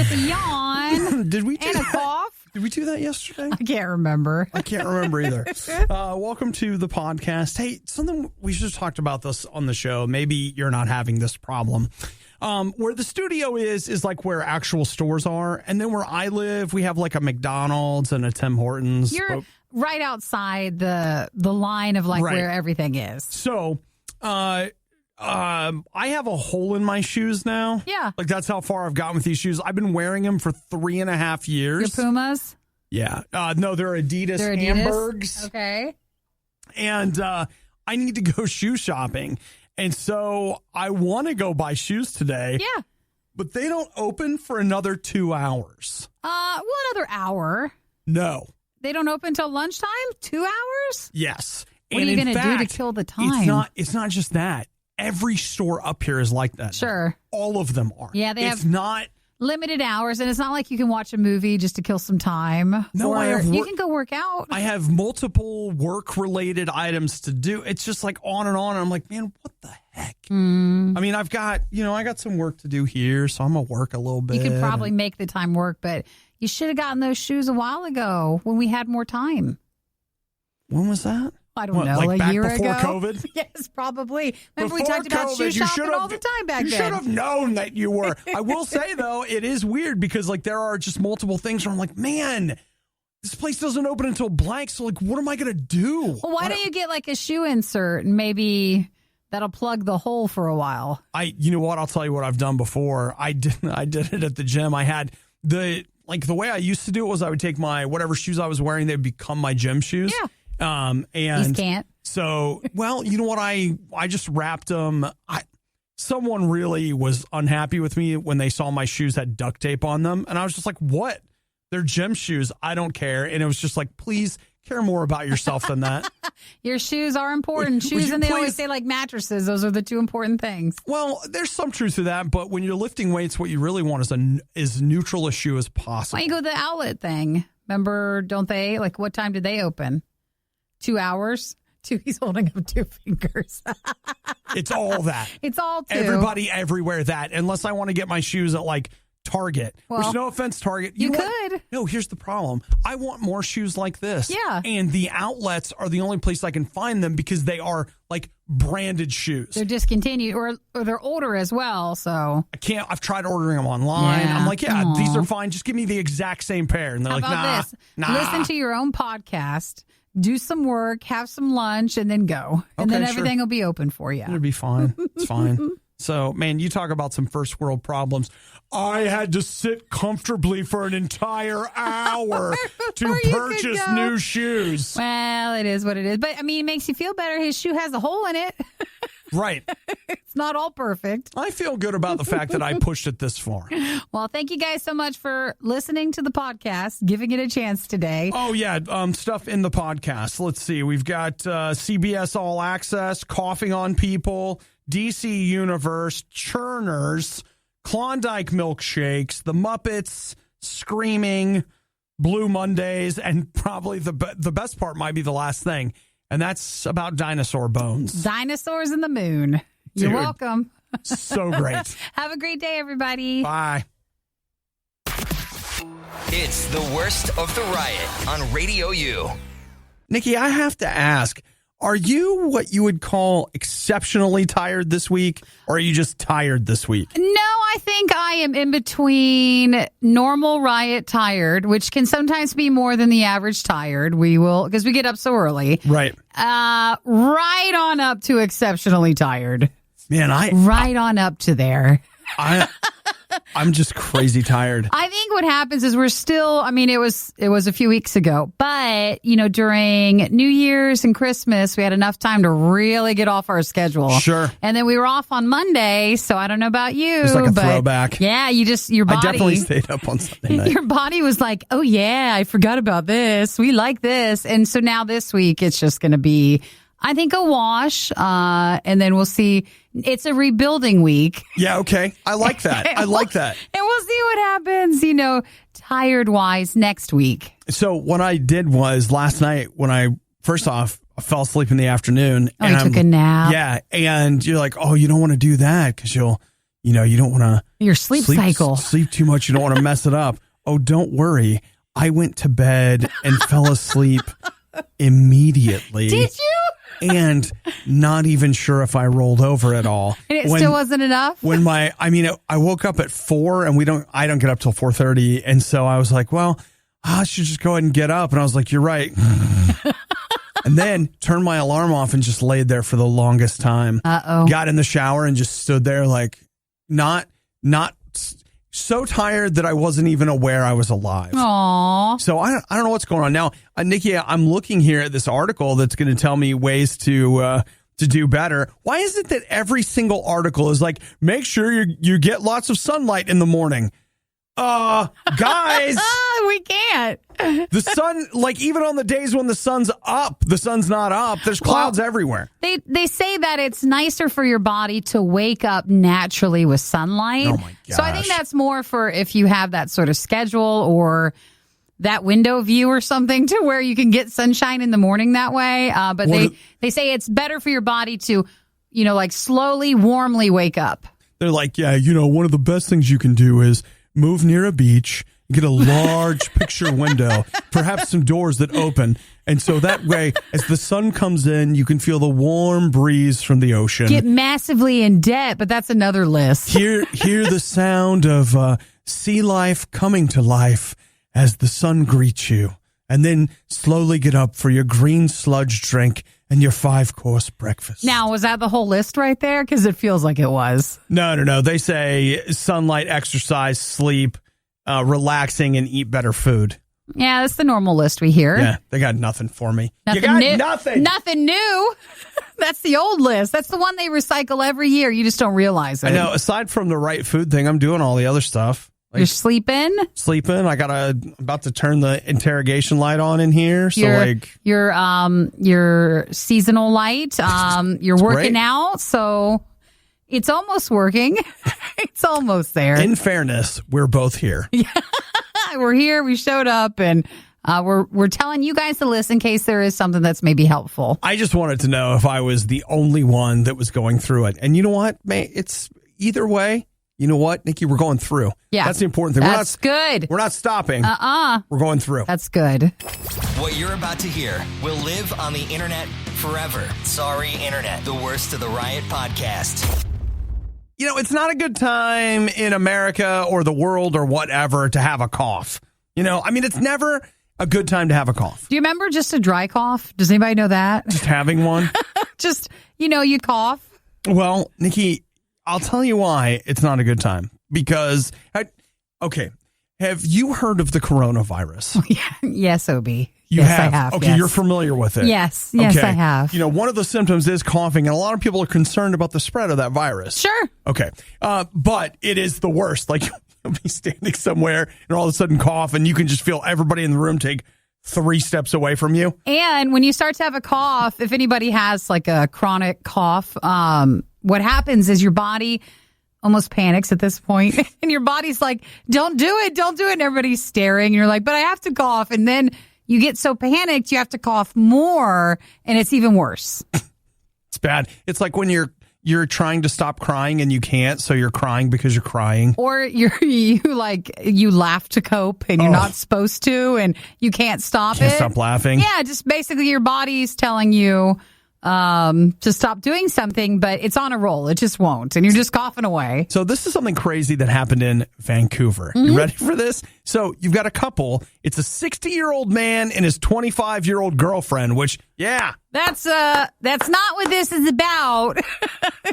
with a yawn Did we do and a cough. Did we do that yesterday? I can't remember. I can't remember either. Welcome to the podcast. Hey, something we should have talked about this on the show. Maybe you're not having this problem. Where the studio is like where actual stores are. And then where I live, we have like a McDonald's and a Tim Hortons. You're right outside the line of like where everything is. So, I have a hole in my shoes now. Yeah. Like that's how far I've gotten with these shoes. I've been wearing them for 3.5 years. Your Pumas? Yeah. No, they're Adidas Hamburgs. Okay. And I need to go shoe shopping. And so I want to go buy shoes today. Yeah. But they don't open for another 2 hours. Another hour. No. They don't open until lunchtime? 2 hours? Yes. What are you going to do to kill the time? It's not just that. Every store up here is like that. Sure. All of them are. Yeah, they have not limited hours, and it's not like you can watch a movie just to kill some time. No, you can go work out. I have multiple work-related items to do. It's just like on and on. I'm like, man, what the heck? I mean, I got some work to do here, so I'm going to work a little bit. You could probably make the time work, but you should have gotten those shoes a while ago when we had more time. When was that? I don't know, like a back year before ago? COVID? Yes, probably. Remember Before we talked about COVID, shoe shopping all the time back then. You should have known that you were. I will say, though, it is weird because like there are just multiple things where I'm like, man, this place doesn't open until blank. So like, what am I going to do? Well, why don't you get like a shoe insert and maybe that'll plug the hole for a while? You know what? I'll tell you what I've done before. I did it at the gym. I had the way I used to do it was I would take my whatever shoes I was wearing, they would become my gym shoes. Yeah. And These can't. So, well, you know what? I just wrapped them. Someone really was unhappy with me when they saw my shoes had duct tape on them. And I was just like, what? They're gym shoes. I don't care. And it was just like, please care more about yourself than that. Your shoes are important. Shoes, and they always say like mattresses. Those are the two important things. Well, there's some truth to that. But when you're lifting weights, what you really want is as neutral a shoe as possible. Why don't you go to the outlet thing? Remember, don't they? Like, what time did they open? 2 hours? He's holding up 2 fingers. It's all that. It's all two. Everybody everywhere that. Unless I want to get my shoes at like Target. Well, which, no offense, Target. You could. No, here's the problem. I want more shoes like this. Yeah. And the outlets are the only place I can find them because they are like branded shoes. They're discontinued or they're older as well. So I've tried ordering them online. Yeah. I'm like, these are fine. Just give me the exact same pair. And they're like, nah. Listen to your own podcast. Do some work, have some lunch, and then go. And then everything will be open for you. It'll be fine. It's fine. So, man, you talk about some first world problems. I had to sit comfortably for an entire hour to purchase new shoes. Well, it is what it is. But, I mean, it makes you feel better. His shoe has a hole in it. Right. It's not all perfect. I feel good about the fact that I pushed it this far. Well, thank you guys so much for listening to the podcast, giving it a chance today. Oh, yeah. Stuff in the podcast. Let's see. We've got CBS All Access, Coughing on People, DC Universe, Churners, Klondike Milkshakes, the Muppets, Screaming, Blue Mondays, and probably the best part might be the last thing. And that's about dinosaur bones. Dinosaurs in the moon. You're welcome. So great. Have a great day, everybody. Bye. It's the worst of the riot on RadioU. Nikki, I have to ask, are you what you would call exceptionally tired this week, or are you just tired this week? No, I think I am in between normal riot tired, which can sometimes be more than the average tired. Because we get up so early. Right. Right on up to exceptionally tired. Man, right on up to there. I'm just crazy tired. I think what happens is we're still, I mean, it was a few weeks ago, but, during New Year's and Christmas, we had enough time to really get off our schedule. Sure. And then we were off on Monday, so I don't know about you. It's like a throwback. Yeah, your body. I definitely stayed up on Sunday night. Your body was like, oh yeah, I forgot about this. We like this. And so now this week, it's just going to be, I think, a wash, and then we'll see. It's a rebuilding week. Yeah, okay. I like that. I like that. And we'll see what happens, tired-wise next week. So what I did was last night when I fell asleep in the afternoon. Oh, you took a nap. Yeah, and you're like, oh, you don't want to do that because you'll you don't want to Your sleep cycle. Sleep too much. You don't want to mess it up. Oh, don't worry. I went to bed and fell asleep immediately. Did you? And not even sure if I rolled over at all. And it still wasn't enough? I woke up at 4 and I don't get up till 4:30. And so I was like, well, I should just go ahead and get up. And I was like, you're right. And then turned my alarm off and just laid there for the longest time. Uh-oh. Got in the shower and just stood there like not so tired that I wasn't even aware I was alive. Aww. So I don't know what's going on now. Nikki, I'm looking here at this article that's going to tell me ways to do better. Why is it that every single article is like, make sure you get lots of sunlight in the morning? Guys, we can't. The sun, like even on the days when the sun's up, the sun's not up. There's clouds everywhere. They say that it's nicer for your body to wake up naturally with sunlight. Oh my gosh. So I think that's more for if you have that sort of schedule or that window view or something to where you can get sunshine in the morning that way. But they say it's better for your body to, like slowly, warmly wake up. They're like, yeah, one of the best things you can do is move near a beach, get a large picture window, perhaps some doors that open. And so that way, as the sun comes in, you can feel the warm breeze from the ocean. Get massively in debt, but that's another list. Hear the sound of sea life coming to life as the sun greets you. And then slowly get up for your green sludge drink and your 5-course breakfast. Now, was that the whole list right there? Because it feels like it was. No. They say sunlight, exercise, sleep, relaxing, and eat better food. Yeah, that's the normal list we hear. Yeah, they got nothing for me. Nothing new. Nothing new. That's the old list. That's the one they recycle every year. You just don't realize it. I know. Aside from the right food thing, I'm doing all the other stuff. Like you're sleeping. I'm about to turn the interrogation light on in here. So your seasonal light. You're working great. out, so it's almost working. It's almost there. In fairness, we're both here. Yeah, we're here. We showed up, and we're telling you guys to listen in case there is something that's maybe helpful. I just wanted to know if I was the only one that was going through it, and you know what, man, it's either way. You know what, Nikki? We're going through. Yeah. That's the important thing. That's good. We're not stopping. We're going through. That's good. What you're about to hear will live on the internet forever. Sorry, Internet. The worst of the Riot podcast. It's not a good time in America or the world or whatever to have a cough. It's never a good time to have a cough. Do you remember just a dry cough? Does anybody know that? Just having one? Just, you cough. Well, Nikki, I'll tell you why it's not a good time. Because, have you heard of the coronavirus? Yes, OB. You yes, have? I have. Okay, yes. You're familiar with it. Yes, okay. I have. One of the symptoms is coughing, and a lot of people are concerned about the spread of that virus. Sure. Okay. But it is the worst. Like, you'll be standing somewhere and all of a sudden cough, and you can just feel everybody in the room take 3 steps away from you. And when you start to have a cough, if anybody has like a chronic cough, what happens is your body almost panics at this point, and your body's like, don't do it. And everybody's staring, and you're like, but I have to cough. And then you get so panicked, you have to cough more, and it's even worse. It's bad. It's like when you're trying to stop crying and you can't, so you're crying because you're crying. Or you laugh to cope and you're not supposed to, and you can't stop Can't stop laughing. Yeah, just basically your body's telling you to stop doing something, but it's on a roll. It just won't, and you're just coughing away. So this is something crazy that happened in Vancouver. Mm-hmm. You ready for this? So you've got a couple. It's a 60-year-old man and his 25-year-old girlfriend, which, yeah. That's not what this is about.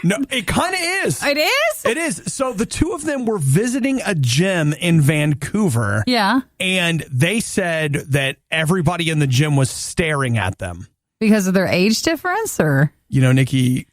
No, it kind of is. It is? It is. So the two of them were visiting a gym in Vancouver. Yeah. And they said that everybody in the gym was staring at them. Because of their age difference, or? Nikki,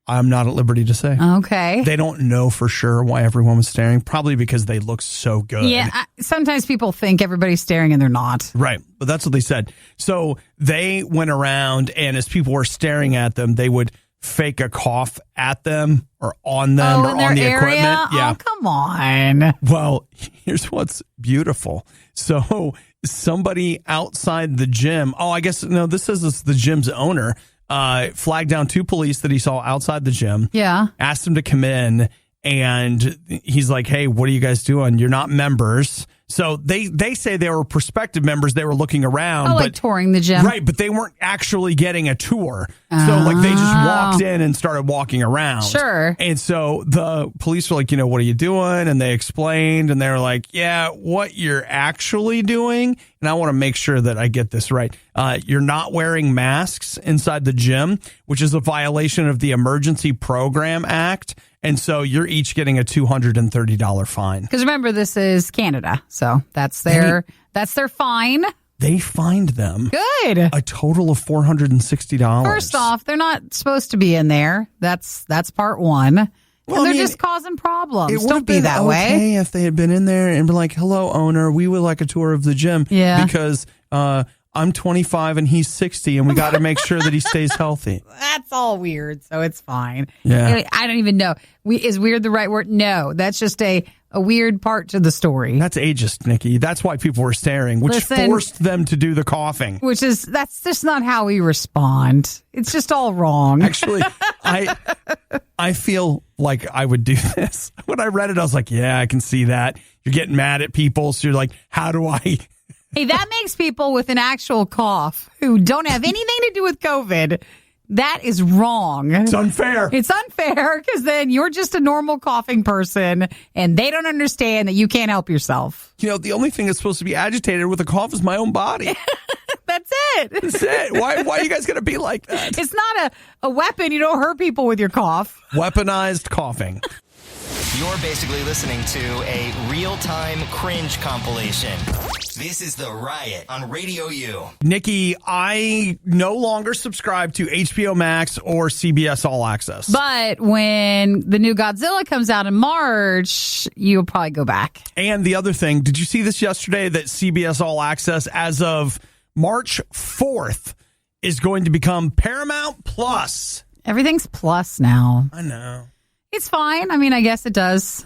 I'm not at liberty to say. Okay. They don't know for sure why everyone was staring. Probably because they look so good. Yeah. Sometimes people think everybody's staring and they're not. Right. But that's what they said. So they went around, and as people were staring at them, they would fake a cough at them or on them or on the equipment. Yeah. Oh, come on. Well, here's what's beautiful. So somebody outside the gym, this is the gym's owner, flagged down 2 police that he saw outside the gym. Yeah. Asked him to come in, And he's like, hey, what are you guys doing? You're not members. So they say they were prospective members. They were looking around. Like touring the gym. Right, but they weren't actually getting a tour. So like they just walked in and started walking around. Sure. And so the police were like, what are you doing? And they explained, and they were like, yeah, what you're actually doing, and I want to make sure that I get this right. You're not wearing masks inside the gym, which is a violation of the Emergency Program Act. And so you're each getting a $230 fine. Because remember, this is Canada, so that's their fine. They fined them Good. a total of $460. First off, they're not supposed to be in there. That's part one. Well, they're just causing problems. Don't be that okay way. if they had been in there and been like, hello, owner, we would like a tour of the gym. Yeah. Because I'm 25 and he's 60, and we got to make sure that he stays healthy. That's all weird, so it's fine. Yeah. I don't even know. Is weird the right word? No, that's just a weird part to the story. That's ageist, Nikki. That's why people were staring, which forced them to do the coughing. That's just not how we respond. It's just all wrong. Actually, I feel like I would do this. When I read it, I was like, yeah, I can see that. You're getting mad at people, so you're like, how do I... Hey, that makes people with an actual cough who don't have anything to do with COVID. That is wrong. It's unfair. It's unfair because then you're just a normal coughing person and they don't understand that you can't help yourself. The only thing that's supposed to be agitated with a cough is my own body. That's it. That's it. Why are you guys going to be like that? It's not a weapon. You don't hurt people with your cough. Weaponized coughing. You're basically listening to a real-time cringe compilation. This is The Riot on RadioU. Nikki, I no longer subscribe to HBO Max or CBS All Access. But when the new Godzilla comes out in March, you'll probably go back. And the other thing, did you see this yesterday that CBS All Access, as of March 4th, is going to become Paramount Plus? Everything's plus now. I know. It's fine. I mean, I guess it does.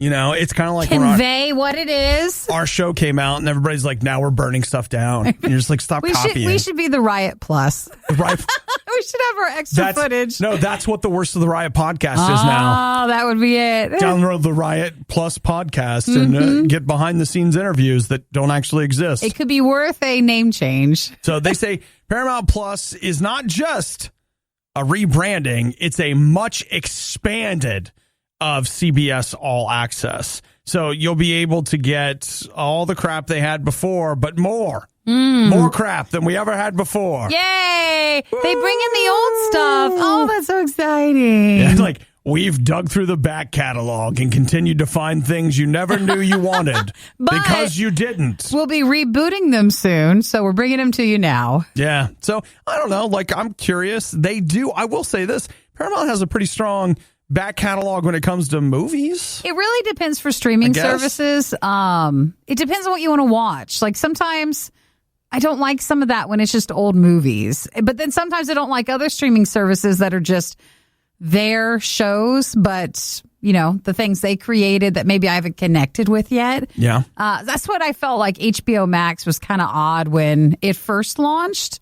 It's kind of like convey what it is. Our show came out and everybody's like, now we're burning stuff down. And you're just like, stop copying. We should be the Riot Plus. Right. We should have our extra footage. No, that's what the Worst of the Riot podcast is now. Oh, that would be it. Download the Riot Plus podcast and get behind the scenes interviews that don't actually exist. It could be worth a name change. So they say Paramount Plus is not just a rebranding, it's a much expanded of CBS All Access. So you'll be able to get all the crap they had before, but more. More crap than we ever had before. Yay! They bring in the old stuff. Oh, that's so exciting. Yeah, like, we've dug through the back catalog and continued to find things you never knew you wanted because you didn't. We'll be rebooting them soon, so we're bringing them to you now. Yeah. So, I don't know. Like, I'm curious. They do. I will say this. Paramount has a pretty strong back catalog when it comes to movies. It really depends for streaming services. It depends on what you want to watch. Like, sometimes I don't like some of that when it's just old movies. But then sometimes I don't like other streaming services that are just their shows, but, the things they created that maybe I haven't connected with yet. Yeah. That's what I felt like HBO Max was kind of odd when it first launched.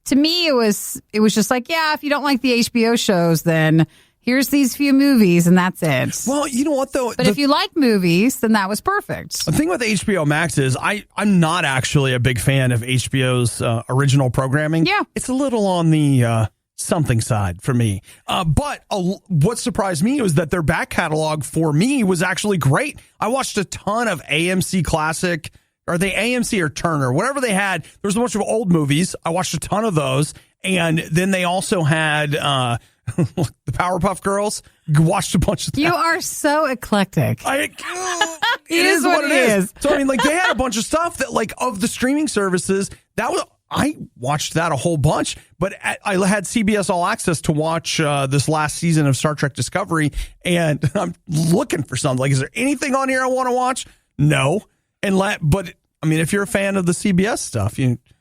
To me, it was just like, yeah, if you don't like the HBO shows, then here's these few movies and that's it. Well, you know what, though? But if you like movies, then that was perfect. The thing with HBO Max is I'm not actually a big fan of HBO's original programming. Yeah. It's a little on the something side for me. But what surprised me was that their back catalog for me was actually great. I watched a ton of AMC Classic, or they AMC or Turner, whatever they had. There was a bunch of old movies. I watched a ton of those. And then they also had the Powerpuff Girls. Watched a bunch of that. You are so eclectic. It is what it is. So, I mean, like, they had a bunch of stuff that, like, of the streaming services, I watched that a whole bunch, but I had CBS All Access to watch this last season of Star Trek Discovery, and I'm looking for something. Like, is there anything on here I want to watch? No. But, I mean, if you're a fan of the CBS stuff,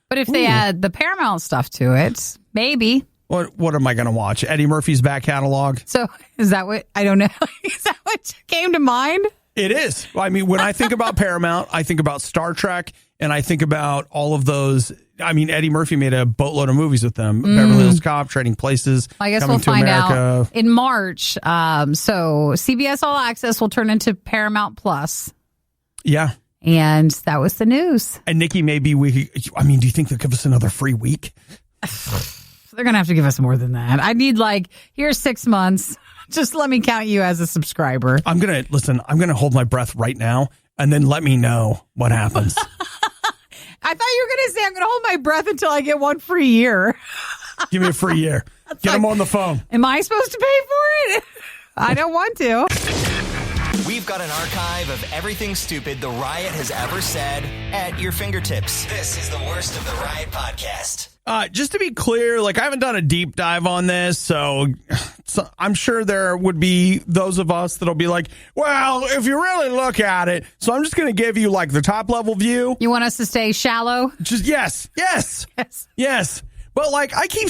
But if they add the Paramount stuff to it, maybe. What am I going to watch? Eddie Murphy's back catalog? So is that what, I don't know. Is that what came to mind? It is. I mean, when I think about Paramount, I think about Star Trek And I think about all of those. I mean, Eddie Murphy made a boatload of movies with them. Beverly Hills Cop, Trading Places. I guess Coming we'll to find America. out in March. So CBS All Access will turn into Paramount Plus. Yeah. And that was the news. And Nikki, maybe do you think they'll give us another free week? They're going to have to give us more than that. I need here's 6 months. Just let me count you as a subscriber. I'm going to hold my breath right now and then let me know what happens. I thought you were going to say I'm going to hold my breath until I get one free year. Give me a free year. Get them on the phone. Am I supposed to pay for it? I don't want to. We've got an archive of everything stupid the Riot has ever said at your fingertips. This is the worst of the Riot podcast. Just to be clear, I haven't done a deep dive on this, so I'm sure there would be those of us that'll be like, well, if you really look at it, so I'm just going to give you the top level view. You want us to stay shallow? Just yes. But I keep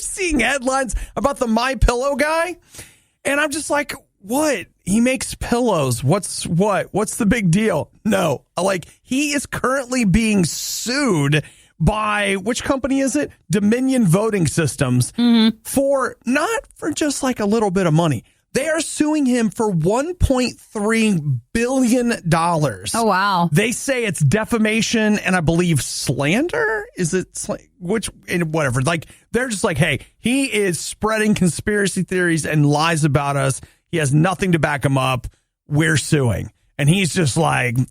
seeing headlines about the MyPillow guy, and I'm just like, what? He makes pillows. What's the big deal? No, he is currently being sued by, which company is it? Dominion Voting Systems, for not for just a little bit of money. They are suing him for $1.3 billion. Oh, wow. They say it's defamation and I believe slander. Is it whatever? They're just hey, he is spreading conspiracy theories and lies about us. He has nothing to back him up. We're suing. And he's just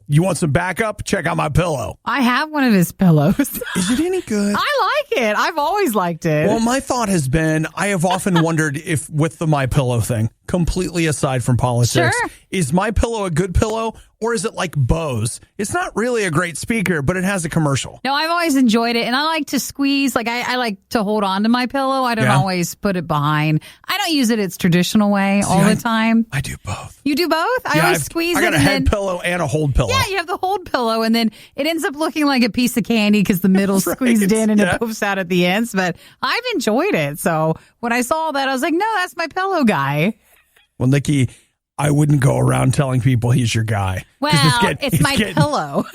you want some backup? Check out MyPillow. I have one of his pillows. Is it any good? I like it. I've always liked it. Well, my thought has been, I have often wondered if with the MyPillow thing, completely aside from politics, Sure. is MyPillow a good pillow or is it like Bose? It's not really a great speaker, but it has a commercial. No, I've always enjoyed it. And I like to squeeze. I like to hold on to my pillow. I don't always put it behind. I don't use it its traditional way all the time. I do both. You do both? I always squeeze it. I got a head pillow and a hold pillow. Yeah, you have the hold pillow, and then it ends up looking like a piece of candy because the middle's squeezed in and it poofs out at the ends. But I've enjoyed it. So when I saw that, I was like, no, that's my pillow guy. Well, Nikki, I wouldn't go around telling people he's your guy. Well, it's my pillow.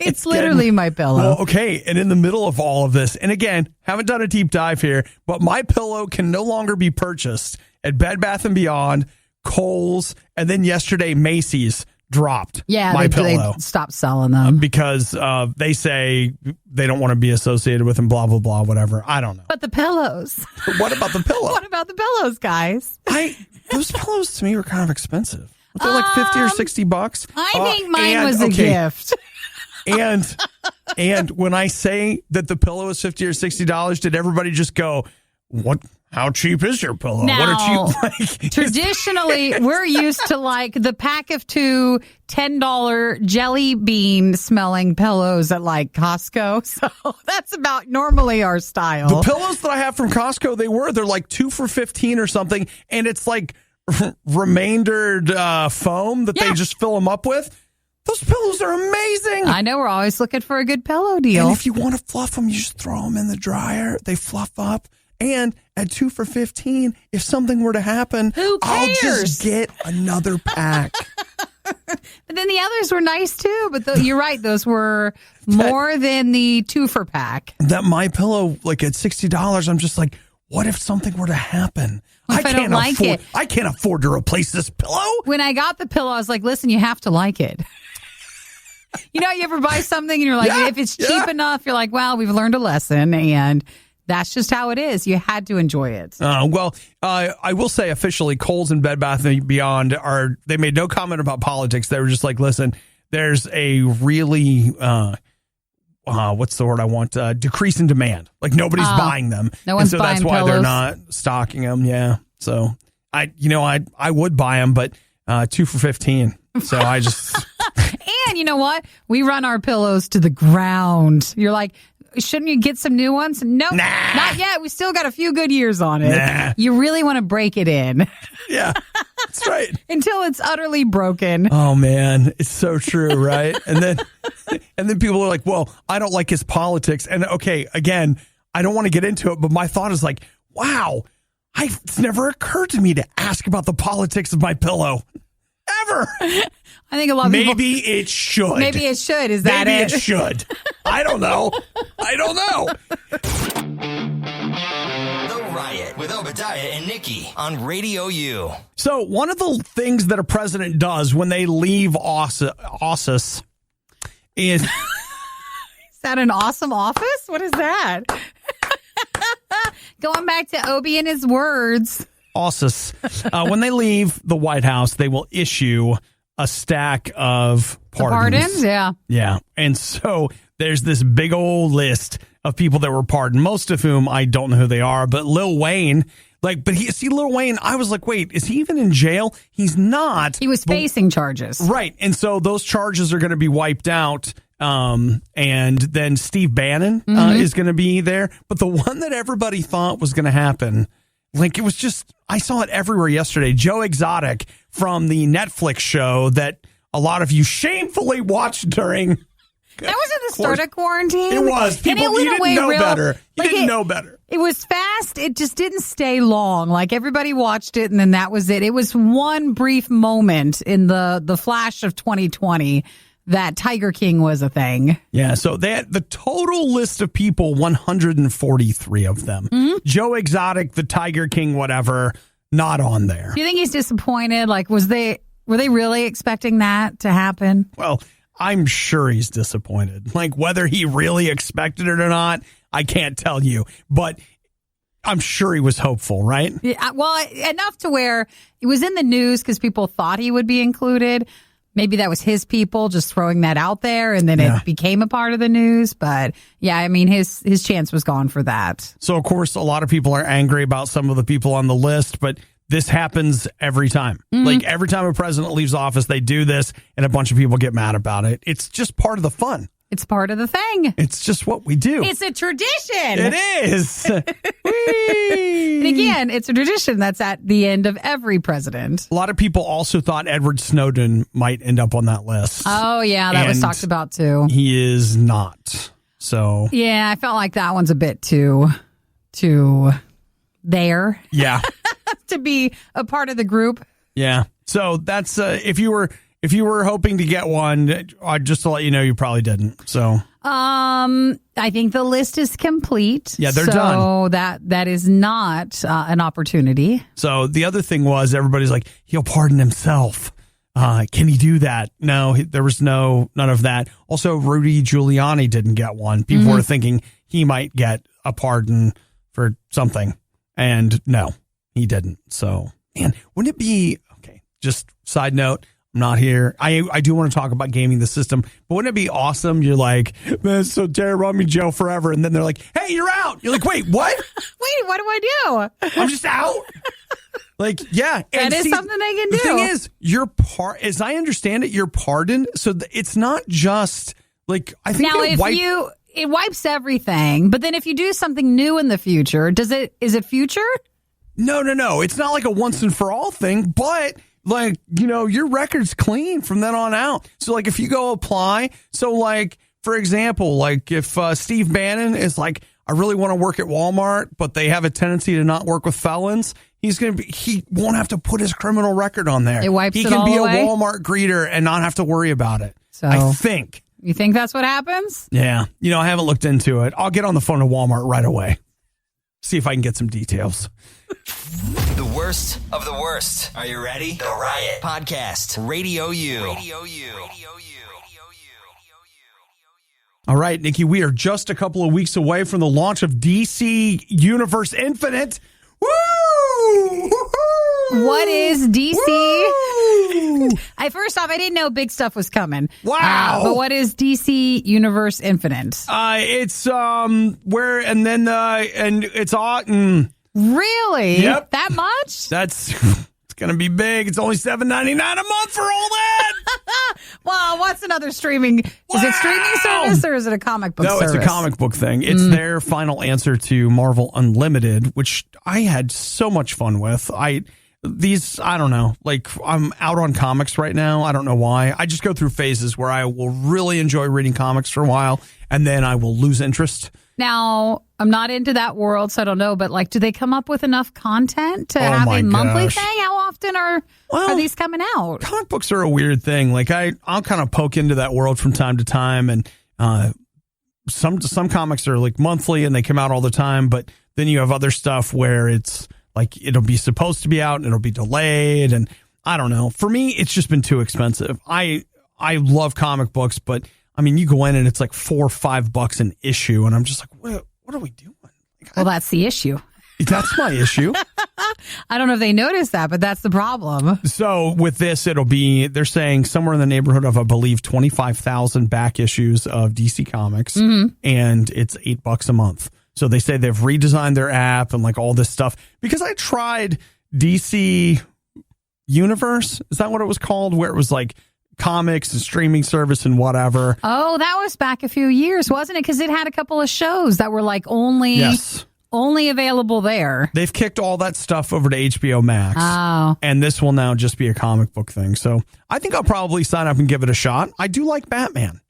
It's literally my pillow. Well, okay. And in the middle of all of this, and again, haven't done a deep dive here, but MyPillow can no longer be purchased at Bed Bath & Beyond, Kohl's, and then yesterday Macy's dropped MyPillow. They stopped selling them. Because they say they don't want to be associated with them, blah, blah, blah, whatever. I don't know. But the pillows. But what about the pillow? What about the pillows, guys? Those pillows to me were kind of expensive. Were they $50 or $60? I think mine was a gift. And when I say that the pillow is $50 or $60, did everybody just go, what? How cheap is your pillow? Now, what are cheap? Traditionally, we're used to the pack of two $10 jelly bean smelling pillows at Costco. So that's about normally our style. The pillows that I have from Costco, they're 2 for $15 or something. And it's remaindered foam that they just fill them up with. Those pillows are amazing. I know, we're always looking for a good pillow deal. And if you want to fluff them, you just throw them in the dryer. They fluff up. And at 2 for $15, if something were to happen, who cares? I'll just get another pack. But then the others were nice too. But you're right; those were more than the 2 for pack. That MyPillow, at $60, I'm just what if something were to happen? I don't like it. I can't afford to replace this pillow. When I got the pillow, I was like, "Listen, you have to like it." You ever buy something and you're if it's cheap enough, you're like, "Well, we've learned a lesson," and that's just how it is. You had to enjoy it. I will say officially, Kohl's and Bed Bath & Beyond they made no comment about politics. They were just listen, there's a really, what's the word I want? Decrease in demand. Nobody's buying them. No one's so buying that's why pillows. they're not stocking them. Yeah. So I would buy them, but 2 for $15. So I just. And you know what? We run our pillows to the ground. You're like, shouldn't you get some new ones? No, not yet. We still got a few good years on it. Nah. You really want to break it in. Yeah, that's right. Until it's utterly broken. Oh man, it's so true, right? and then people are like, well, I don't like his politics. And okay, again, I don't want to get into it, but my thought is wow, it's never occurred to me to ask about the politics of MyPillow. Ever. ever. I think a lot of people. Maybe it should. Maybe it should. Is that Maybe it? it should. I don't know. The Riot with Obadiah and Nikki on RadioU. So one of the things that a president does when they leave office is... Is that an awesome office? What is that? Going back to Obi and his words. Office. When they leave the White House, they will issue a stack of pardons. Yeah. Yeah. And so there's this big old list of people that were pardoned, most of whom I don't know who they are, but Lil Wayne, Lil Wayne, I was like, wait, is he even in jail? He's not. He was facing charges. Right. And so those charges are going to be wiped out. And then Steve Bannon is going to be there. But the one that everybody thought was going to happen, it was just, I saw it everywhere yesterday. Joe Exotic from the Netflix show that a lot of you shamefully watched during. That was at the start of quarantine. It was. People, you didn't know better. You didn't know better. It was fast. It just didn't stay long. Everybody watched it, and then that was it. It was one brief moment in the flash of 2020 that Tiger King was a thing. Yeah, so they had the total list of people, 143 of them. Mm-hmm. Joe Exotic, the Tiger King, whatever, not on there. Do you think he's disappointed? Were they really expecting that to happen? Well, I'm sure he's disappointed. Whether he really expected it or not, I can't tell you. But I'm sure he was hopeful, right? Yeah, well, enough to where it was in the news because people thought he would be included. Maybe that was his people just throwing that out there, and then it became a part of the news. But yeah, I mean, his chance was gone for that. So, of course, a lot of people are angry about some of the people on the list, but this happens every time. Mm-hmm. Every time a president leaves office, they do this, and a bunch of people get mad about it. It's just part of the fun. It's part of the thing. It's just what we do. It's a tradition. It is. And again, it's a tradition that's at the end of every president. A lot of people also thought Edward Snowden might end up on that list. Oh, yeah. That was talked about, too. He is not. So. Yeah, I felt like that one's a bit too there. Yeah. To be a part of the group. Yeah. So that's, if you were hoping to get one, just to let you know, you probably didn't. So, I think the list is complete. Yeah, they're done. So that is not an opportunity. So the other thing was everybody's like, he'll pardon himself. Can he do that? No, there was none of that. Also, Rudy Giuliani didn't get one. People were thinking he might get a pardon for something, and no, he didn't. So, man, wouldn't it be okay? Just side note. Not here. I do want to talk about gaming the system, but wouldn't it be awesome? You're like, man, it's so terrible. I'm in jail forever. And then they're like, hey, you're out. You're like, wait, what? Wait, what do I do? I'm just out. Yeah. That is something they can do. The thing is, as I understand it, you're pardoned. So it's not just I think now, it wipes everything. But then if you do something new in the future, is it future? No. It's not like a once and for all thing, but your record's clean from then on out. So, if you go apply, for example, if Steve Bannon is I really want to work at Walmart, but they have a tendency to not work with felons, he won't have to put his criminal record on there. It wipes it He all can be away? a Walmart greeter and not have to worry about it. So, I think. You think that's what happens? Yeah. I haven't looked into it. I'll get on the phone to Walmart right away. See if I can get some details. The worst of the worst. Are you ready? The Riot Podcast. RadioU. All right, Nikki, we are just a couple of weeks away from the launch of DC Universe Infinite. Woo! What is DC? Woo! First off, I didn't know big stuff was coming. Wow. But what is DC Universe Infinite? It's where and then and it's on. Really? Yep. That much? It's going to be big. It's only $7.99 a month for all that. Well, what's another streaming? Is it streaming service or is it a comic book service? No, it's a comic book thing. It's their final answer to Marvel Unlimited, which I had so much fun with. I don't know. I'm out on comics right now. I don't know why. I just go through phases where I will really enjoy reading comics for a while, and then I will lose interest. Now, I'm not into that world, so I don't know, but like, do they come up with enough content to have a monthly thing? How often are these coming out? Comic books are a weird thing. Like I'll kind of poke into that world from time to time, and some comics are like monthly and they come out all the time, but then you have other stuff where it's like it'll be supposed to be out and it'll be delayed, and I don't know. For me, it's just been too expensive. I love comic books, but I mean, you go in and it's like $4 or $5 an issue, and I'm just like, what are we doing? Like, well, that's the issue. That's my issue. I don't know if they noticed that, but that's the problem. So with this, they're saying somewhere in the neighborhood of, I believe, 25,000 back issues of DC Comics, and it's $8 a month. So they say they've redesigned their app and like all this stuff, because I tried DC Universe. Is that what it was called? Where it was like comics and streaming service and whatever. Oh, that was back a few years, wasn't it? Because it had a couple of shows that were like only available there. They've kicked all that stuff over to HBO Max. Oh. And this will now just be a comic book thing. So I think I'll probably sign up and give it a shot. I do like Batman.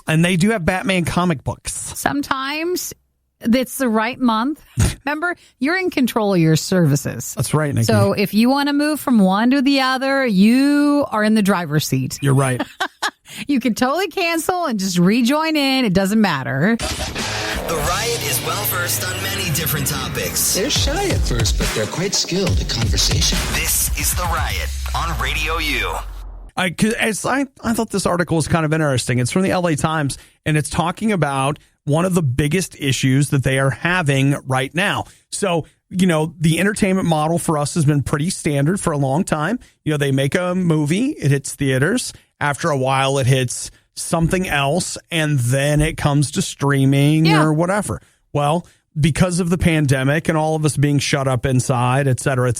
And they do have Batman comic books. Sometimes it's the right month. Remember, you're in control of your services. That's right, Nikki. So if you want to move from one to the other, you are in the driver's seat. You're right. You can totally cancel and just rejoin in. It doesn't matter. The Riot is well-versed on many different topics. They're shy at first, but they're quite skilled at conversation. This is The Riot on RadioU. I thought this article was kind of interesting. It's from the LA Times, and it's talking about one of the biggest issues that they are having right now. So, the entertainment model for us has been pretty standard for a long time. They make a movie, it hits theaters. After a while, it hits something else, and then it comes to streaming or whatever. Well, because of the pandemic and all of us being shut up inside, et cetera,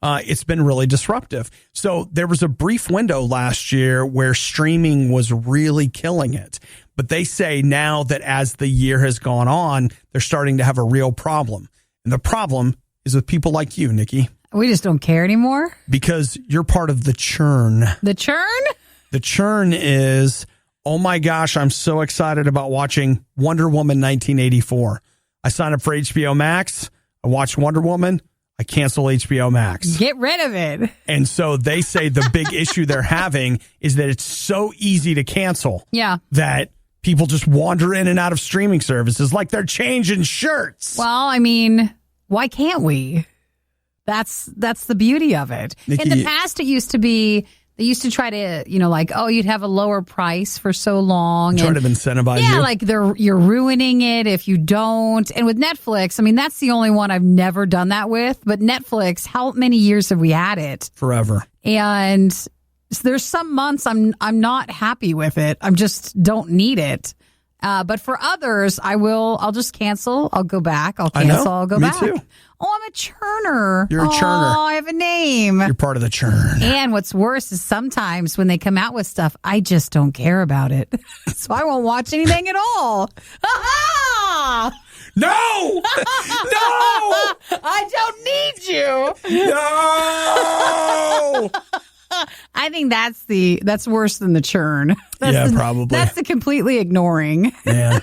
it's been really disruptive. So there was a brief window last year where streaming was really killing it. But they say now that as the year has gone on, they're starting to have a real problem. And the problem is with people like you, Nikki. We just don't care anymore. Because you're part of the churn. The churn? The churn is, oh my gosh, I'm so excited about watching Wonder Woman 1984. I signed up for HBO Max. I watched Wonder Woman. I cancel HBO Max. Get rid of it. And so they say the big issue they're having is that it's so easy to cancel. Yeah. That people just wander in and out of streaming services like they're changing shirts. Well, I mean, why can't we? That's the beauty of it. Nikki, in the past, it used to be, they used to try to, you'd have a lower price for so long. Trying to incentivize you. Yeah, like you're ruining it if you don't. And with Netflix, I mean, that's the only one I've never done that with. But Netflix, how many years have we had it? Forever. And there's some months I'm not happy with it. I just don't need it. But for others, I'll just cancel. I'll go back. I'll cancel. I'll go back. Me too. Oh, I'm a churner. You're a churner. Oh, I have a name. You're part of the churn. And what's worse is sometimes when they come out with stuff, I just don't care about it. So I won't watch anything at all. No! No! I don't need you. No! I think that's worse than the churn. Probably. That's the completely ignoring. Man,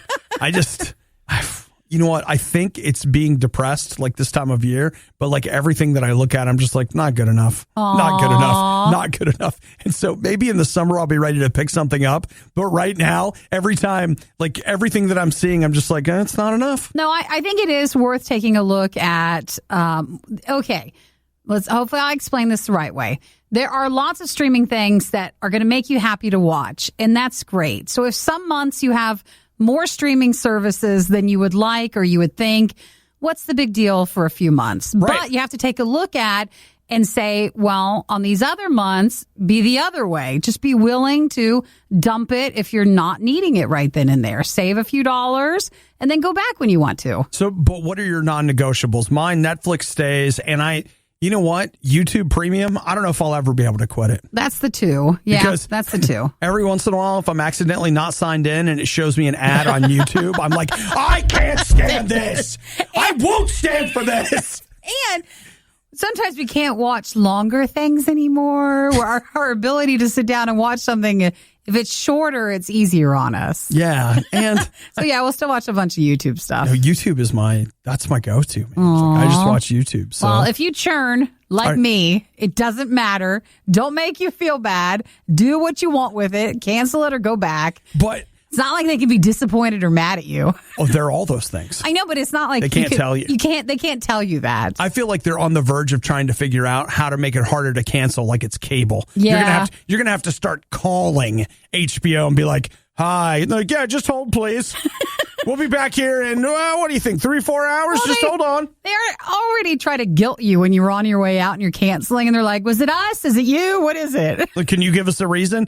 you know what? I think it's being depressed like this time of year, but like everything that I look at, I'm just like, not good enough. Aww. Not good enough. Not good enough. And so maybe in the summer I'll be ready to pick something up. But right now, every time, like everything that I'm seeing, I'm just like, it's not enough. No, I think it is worth taking a look at. Okay, hopefully I'll explain this the right way. There are lots of streaming things that are going to make you happy to watch, and that's great. So if some months you have more streaming services than you would like or you would think, what's the big deal for a few months? Right. But you have to take a look at and say, well, on these other months, be the other way. Just be willing to dump it if you're not needing it right then and there. Save a few dollars and then go back when you want to. So, but what are your non-negotiables? Mine, Netflix stays, and you know what? YouTube Premium, I don't know if I'll ever be able to quit it. That's the two. Yeah, because that's the two. Every once in a while, if I'm accidentally not signed in and it shows me an ad on YouTube, I'm like, I can't stand this. I won't stand for this. And Sometimes we can't watch longer things anymore. Our ability to sit down and watch something, if it's shorter, it's easier on us. Yeah. And So yeah, we'll still watch a bunch of YouTube stuff. YouTube is that's my go-to, man. It's like, I just watch YouTube. So. Well, if you churn like me, it doesn't matter. Don't make you feel bad. Do what you want with it. Cancel it or go back. But it's not like they can be disappointed or mad at you. oh, they're all those things. I know, but it's not like They can't tell you. They can't tell you that. I feel like they're on the verge of trying to figure out how to make it harder to cancel, like it's cable. Yeah. You're gonna have to start calling HBO and be like, "Hi," and they're like, "Yeah, just hold, please. We'll be back here in what do you think? 3-4 hours? Well, just hold on." They're already trying to guilt you when you're on your way out and you're canceling, and they're like, "Was it us? Is it you? What is it?" Like, can you give us a reason?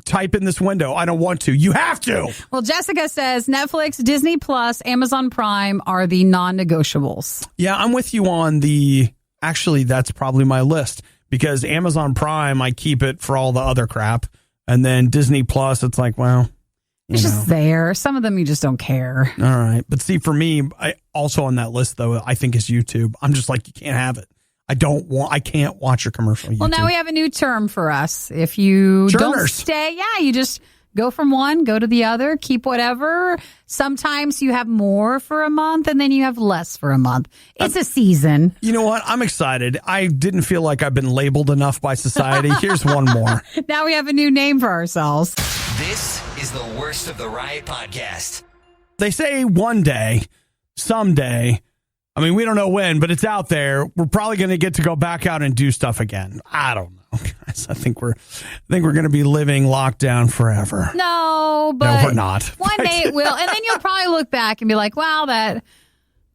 Type in this window. I don't want to. You have to. Well, Jessica says Netflix, Disney Plus, Amazon Prime are the non-negotiables. Yeah, I'm with you on actually, that's probably my list because Amazon Prime, I keep it for all the other crap. And then Disney Plus, it's like, well, It's just there. Some of them you just don't care. All right. But see, for me, also on that list, though, I think is YouTube. I'm just like, you can't have it. I can't watch your commercial on YouTube. Well, now we have a new term for us. If you don't stay, you just go from one, go to the other, keep whatever. Sometimes you have more for a month and then you have less for a month. It's a season. You know what? I'm excited. I didn't feel like I've been labeled enough by society. Here's one more. Now we have a new name for ourselves. This is the worst of the Riot podcast. They say one day, someday, I mean, we don't know when, but it's out there. We're probably going to get to go back out and do stuff again. I don't know, guys. I think we're going to be living lockdown forever. No, but no, we're not. One day it will, and then you'll probably look back and be like, "Wow, that it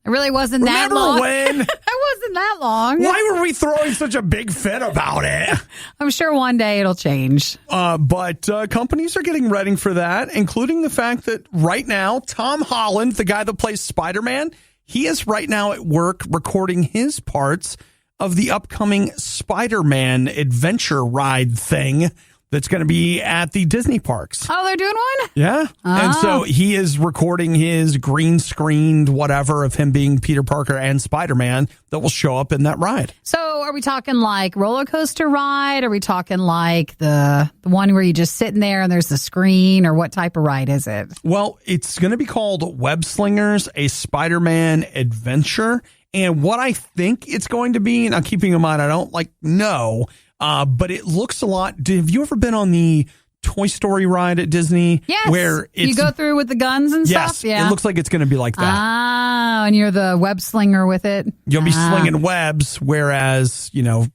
really wasn't that long." Remember when? It wasn't that long. Why were we throwing such a big fit about it? I'm sure one day it'll change. But companies are getting ready for that, including the fact that right now, Tom Holland, the guy that plays Spider-Man, he is right now at work recording his parts of the upcoming Spider-Man adventure ride thing that's going to be at the Disney parks. Oh, they're doing one? Yeah. And so he is recording his green screened whatever of him being Peter Parker and Spider-Man that will show up in that ride. So are we talking like roller coaster ride? Are we talking like the one where you just sitting there and there's the screen, or what type of ride is it? Well, it's going to be called Web Slingers, a Spider-Man adventure. And what I think it's going to be, now keeping in mind, I don't know, but it looks a lot. Have you ever been on the Toy Story ride at Disney? Yes. Where you go through with the guns and stuff? Yes. Yeah. It looks like it's going to be like that. Ah, and you're the web slinger with it? You'll be slinging webs, whereas,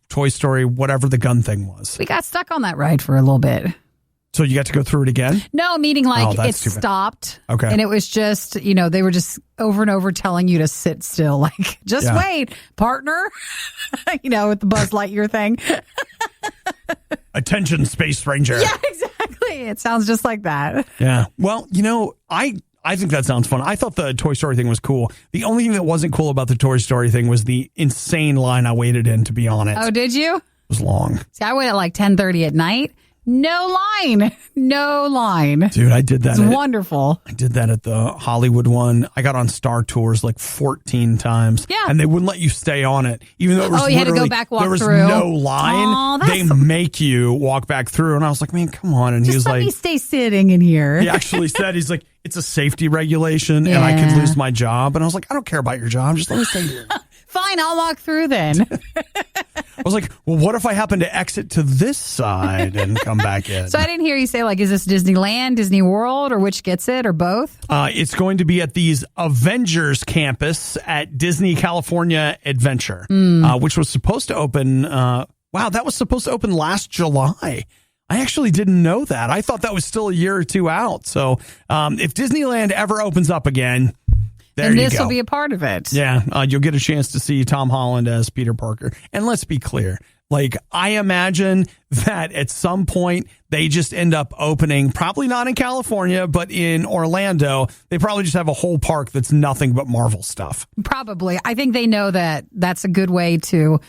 Toy Story, whatever the gun thing was. We got stuck on that ride for a little bit. So you got to go through it again? No, meaning it stopped. Okay. And it was just, they were just over and over telling you to sit still. Like, just wait, partner. With the Buzz Lightyear thing. Attention, Space Ranger. Yeah, exactly. It sounds just like that. Yeah. Well, I think that sounds fun. I thought the Toy Story thing was cool. The only thing that wasn't cool about the Toy Story thing was the insane line I waited in to be on it. Oh, did you? It was long. See, I went at like 10:30 at night. No line. Dude, I did that. It's wonderful. I did that at the Hollywood one. I got on Star Tours like 14 times. Yeah. And they wouldn't let you stay on it. Even though it was you had to go back, walk there was through. no line. They make you walk back through. And I was like, man, come on. And he was let like, me stay sitting in here. He actually said, he's like, it's a safety regulation and I could lose my job. And I was like, I don't care about your job. Just let me stay here. Fine, I'll walk through then. I was like, well, what if I happen to exit to this side and come back in? So I didn't hear you say, is this Disneyland, Disney World, or which gets it, or both? It's going to be at these Avengers campus at Disney California Adventure, which was supposed to open. That was supposed to open last July. I actually didn't know that. I thought that was still a year or two out. So if Disneyland ever opens up again, and this will be a part of it. Yeah, you'll get a chance to see Tom Holland as Peter Parker. And let's be clear, I imagine that at some point they just end up opening, probably not in California, but in Orlando. They probably just have a whole park that's nothing but Marvel stuff. Probably. I think they know that that's a good way to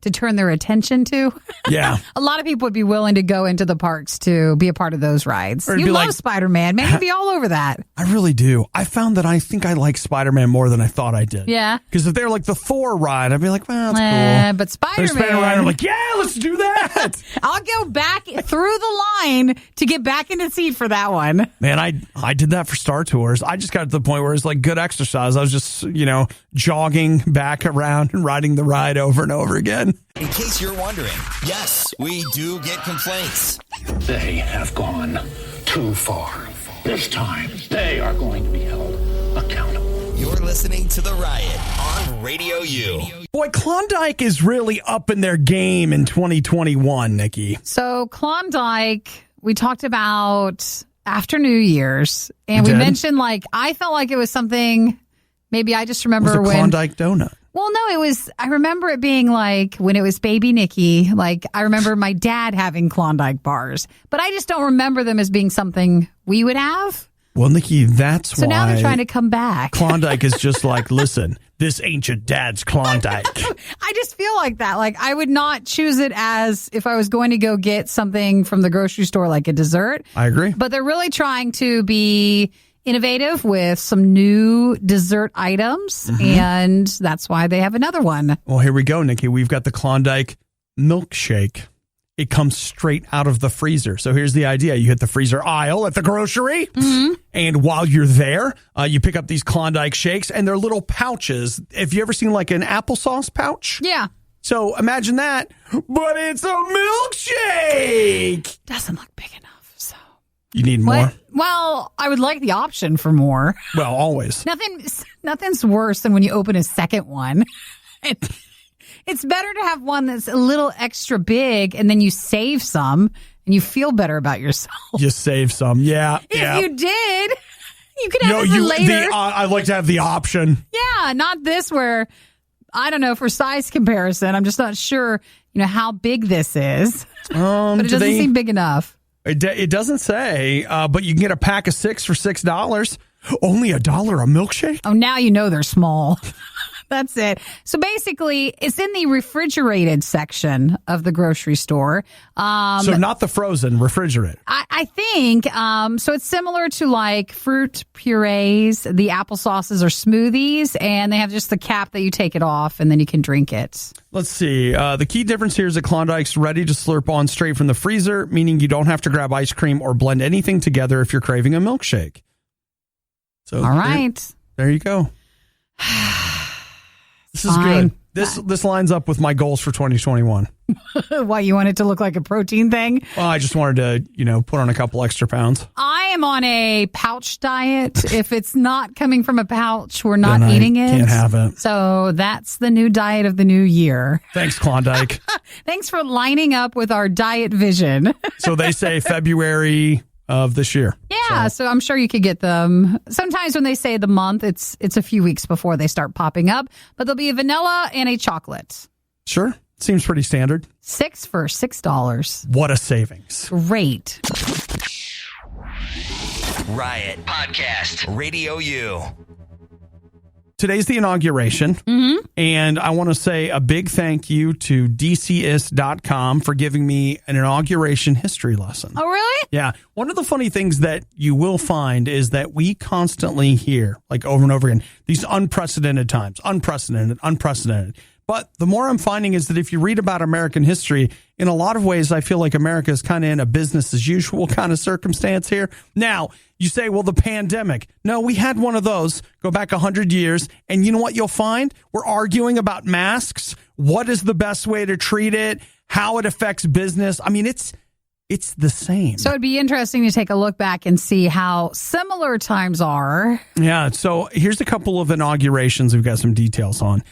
to turn their attention to. Yeah. A lot of people would be willing to go into the parks to be a part of those rides. Or it'd You be love like- Spider-Man. Man, you'd be all over that. I really do. I found that I think I like Spider-Man more than I thought I did. Yeah. Because if they're like the Thor ride, I'd be like, well, that's cool. But There's Spider-Man, Spider-Man, I'm like, yeah, let's do that. I'll go back through the line to get back in the seat for that one. Man, I did that for Star Tours. I just got to the point where it's like good exercise. I was just, jogging back around and riding the ride over and over again. In case you're wondering, yes, we do get complaints. They have gone too far. This time, they are going to be held accountable. You're listening to The Riot on Radio U. Boy, Klondike is really up in their game in 2021, Nikki. So Klondike, we talked about after New Year's, and We we did? mentioned I felt like it was something. Maybe I just remember It was a when. Klondike donut. Well, no, it was. I remember it being when it was baby Nikki. I remember my dad having Klondike bars, but I just don't remember them as being something we would have. Well, Nikki, that's So why now they're trying to come back. Klondike is just listen, this ain't your dad's Klondike. I just feel like that. I would not choose it as if I was going to go get something from the grocery store, like a dessert. I agree. But they're really trying to be innovative with some new dessert items, and that's why they have another one. Well, here we go, Nikki. We've got the Klondike milkshake. It comes straight out of the freezer. So here's the idea. You hit the freezer aisle at the grocery, and while you're there, you pick up these Klondike shakes, and they're little pouches. Have you ever seen an applesauce pouch? Yeah. So imagine that, but it's a milkshake. Doesn't look big enough. So You need more? what? Well, I would like the option for more. Well, always. Nothing's worse than when you open a second one. It's better to have one that's a little extra big, and then you save some, and you feel better about yourself. You save some. Yeah. If you did, you could have it for later. I'd like to have the option. Yeah, not this where, I don't know, for size comparison, I'm just not sure, how big this is. But it doesn't seem big enough. It doesn't say, but you can get a pack of 6 for $6. Only $1 a milkshake? Oh, now you know they're small. That's it. So basically, it's in the refrigerated section of the grocery store. So not the frozen, refrigerated. I think, so it's similar to fruit purees, the applesauces or smoothies, and they have just the cap that you take it off and then you can drink it. Let's see. The key difference here is that Klondike's ready to slurp on straight from the freezer, meaning you don't have to grab ice cream or blend anything together if you're craving a milkshake. So All right. There you go. This is Fine. good. This lines up with my goals for 2021. Why, you want it to look like a protein thing? Well, I just wanted to, put on a couple extra pounds. I am on a pouch diet. If it's not coming from a pouch, we're not Then I eating it. can't have it. So that's the new diet of the new year. Thanks, Klondike. Thanks for lining up with our diet vision. So they say February of this year. Yeah, so I'm sure you could get them. Sometimes when they say the month, it's a few weeks before they start popping up. But there'll be a vanilla and a chocolate. Sure. Seems pretty standard. 6 for $6. What a savings. Great. Riot Podcast, Radio U. Today's the inauguration, and I want to say a big thank you to DCist.com for giving me an inauguration history lesson. Oh, really? Yeah. One of the funny things that you will find is that we constantly hear, over and over again, these unprecedented times, unprecedented. But the more I'm finding is that if you read about American history, in a lot of ways, I feel like America is kind of in a business as usual kind of circumstance here. Now, you say, well, the pandemic. No, we had one of those. Go back 100 years. And you know what you'll find? We're arguing about masks. What is the best way to treat it? How it affects business. I mean, it's the same. So it'd be interesting to take a look back and see how similar times are. Yeah. So here's a couple of inaugurations we've got some details on.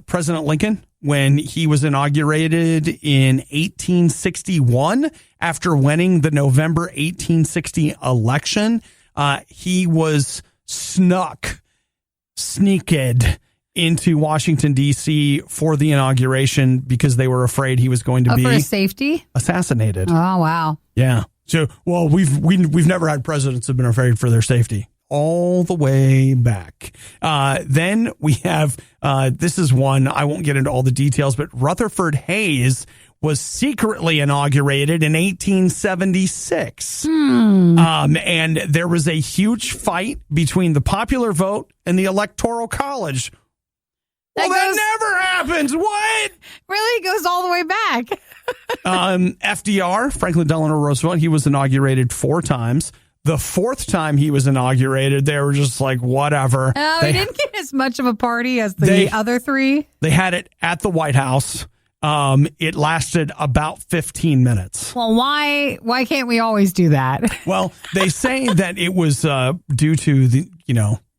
President Lincoln, when he was inaugurated in 1861, after winning the November 1860 election, he was sneaked into Washington, D.C. for the inauguration because they were afraid he was going to For be his safety? assassinated. Oh, wow. Yeah. So, well, we've never had presidents who've been afraid for their safety. all the way back. Then we have, this is one, I won't get into all the details, but Rutherford Hayes was secretly inaugurated in 1876. And there was a huge fight between the popular vote and the Electoral College. Well, that never happens. What? Really goes all the way back. FDR, Franklin Delano Roosevelt, he was inaugurated 4 times. The 4th time he was inaugurated, they were just like, whatever. Oh, he didn't get as much of a party as the other 3. They had it at the White House. It lasted about 15 minutes. Well, why can't we always do that? Well, they say that it was due to the,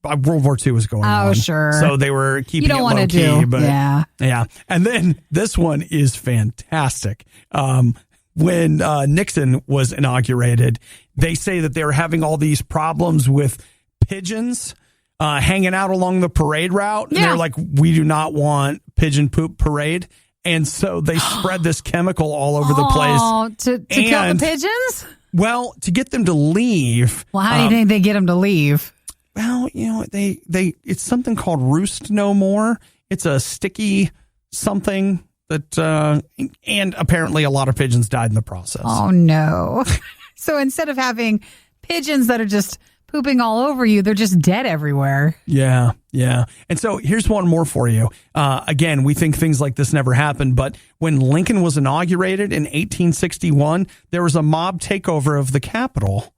World War II was going on. Oh, sure. So they were keeping it low key. Do. But yeah. And then this one is fantastic. When Nixon was inaugurated, they say that they were having all these problems with pigeons hanging out along the parade route. And they're like, we do not want pigeon poop parade. And so they spread this chemical all over the place. To kill the pigeons? Well, to get them to leave. Well, how do you think they get them to leave? Well, it's something called Roost No More. It's a sticky something that, and apparently a lot of pigeons died in the process. Oh, no. So instead of having pigeons that are just pooping all over you, they're just dead everywhere. Yeah. And so here's one more for you. Again, we think things like this never happened, but when Lincoln was inaugurated in 1861, there was a mob takeover of the Capitol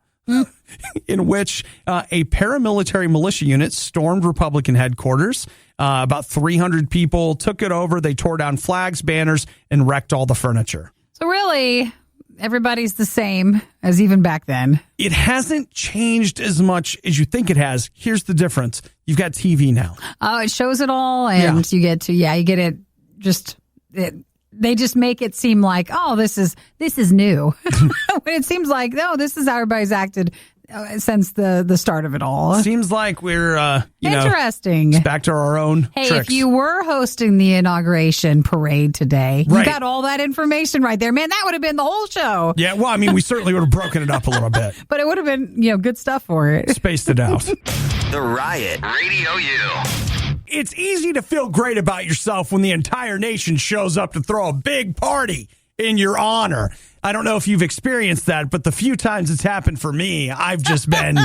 in which a paramilitary militia unit stormed Republican headquarters. About 300 people took it over. They tore down flags, banners, and wrecked all the furniture. So really, everybody's the same as even back then. It hasn't changed as much as you think it has. Here's the difference. You've got TV now. Oh, it shows it all, and you get it just... They just make it seem like, oh, this is new. When it seems like, no, this is how everybody's acted since the start of it all. Seems like we're, interesting. Back to our own tricks. If you were hosting the inauguration parade today, you got all that information right there. Man, that would have been the whole show. Yeah, well, I mean, we certainly would have broken it up a little bit. But it would have been, good stuff for it. Spaced it out. The Riot Radio U. It's easy to feel great about yourself when the entire nation shows up to throw a big party in your honor. I don't know if you've experienced that, but the few times it's happened for me, I've just been...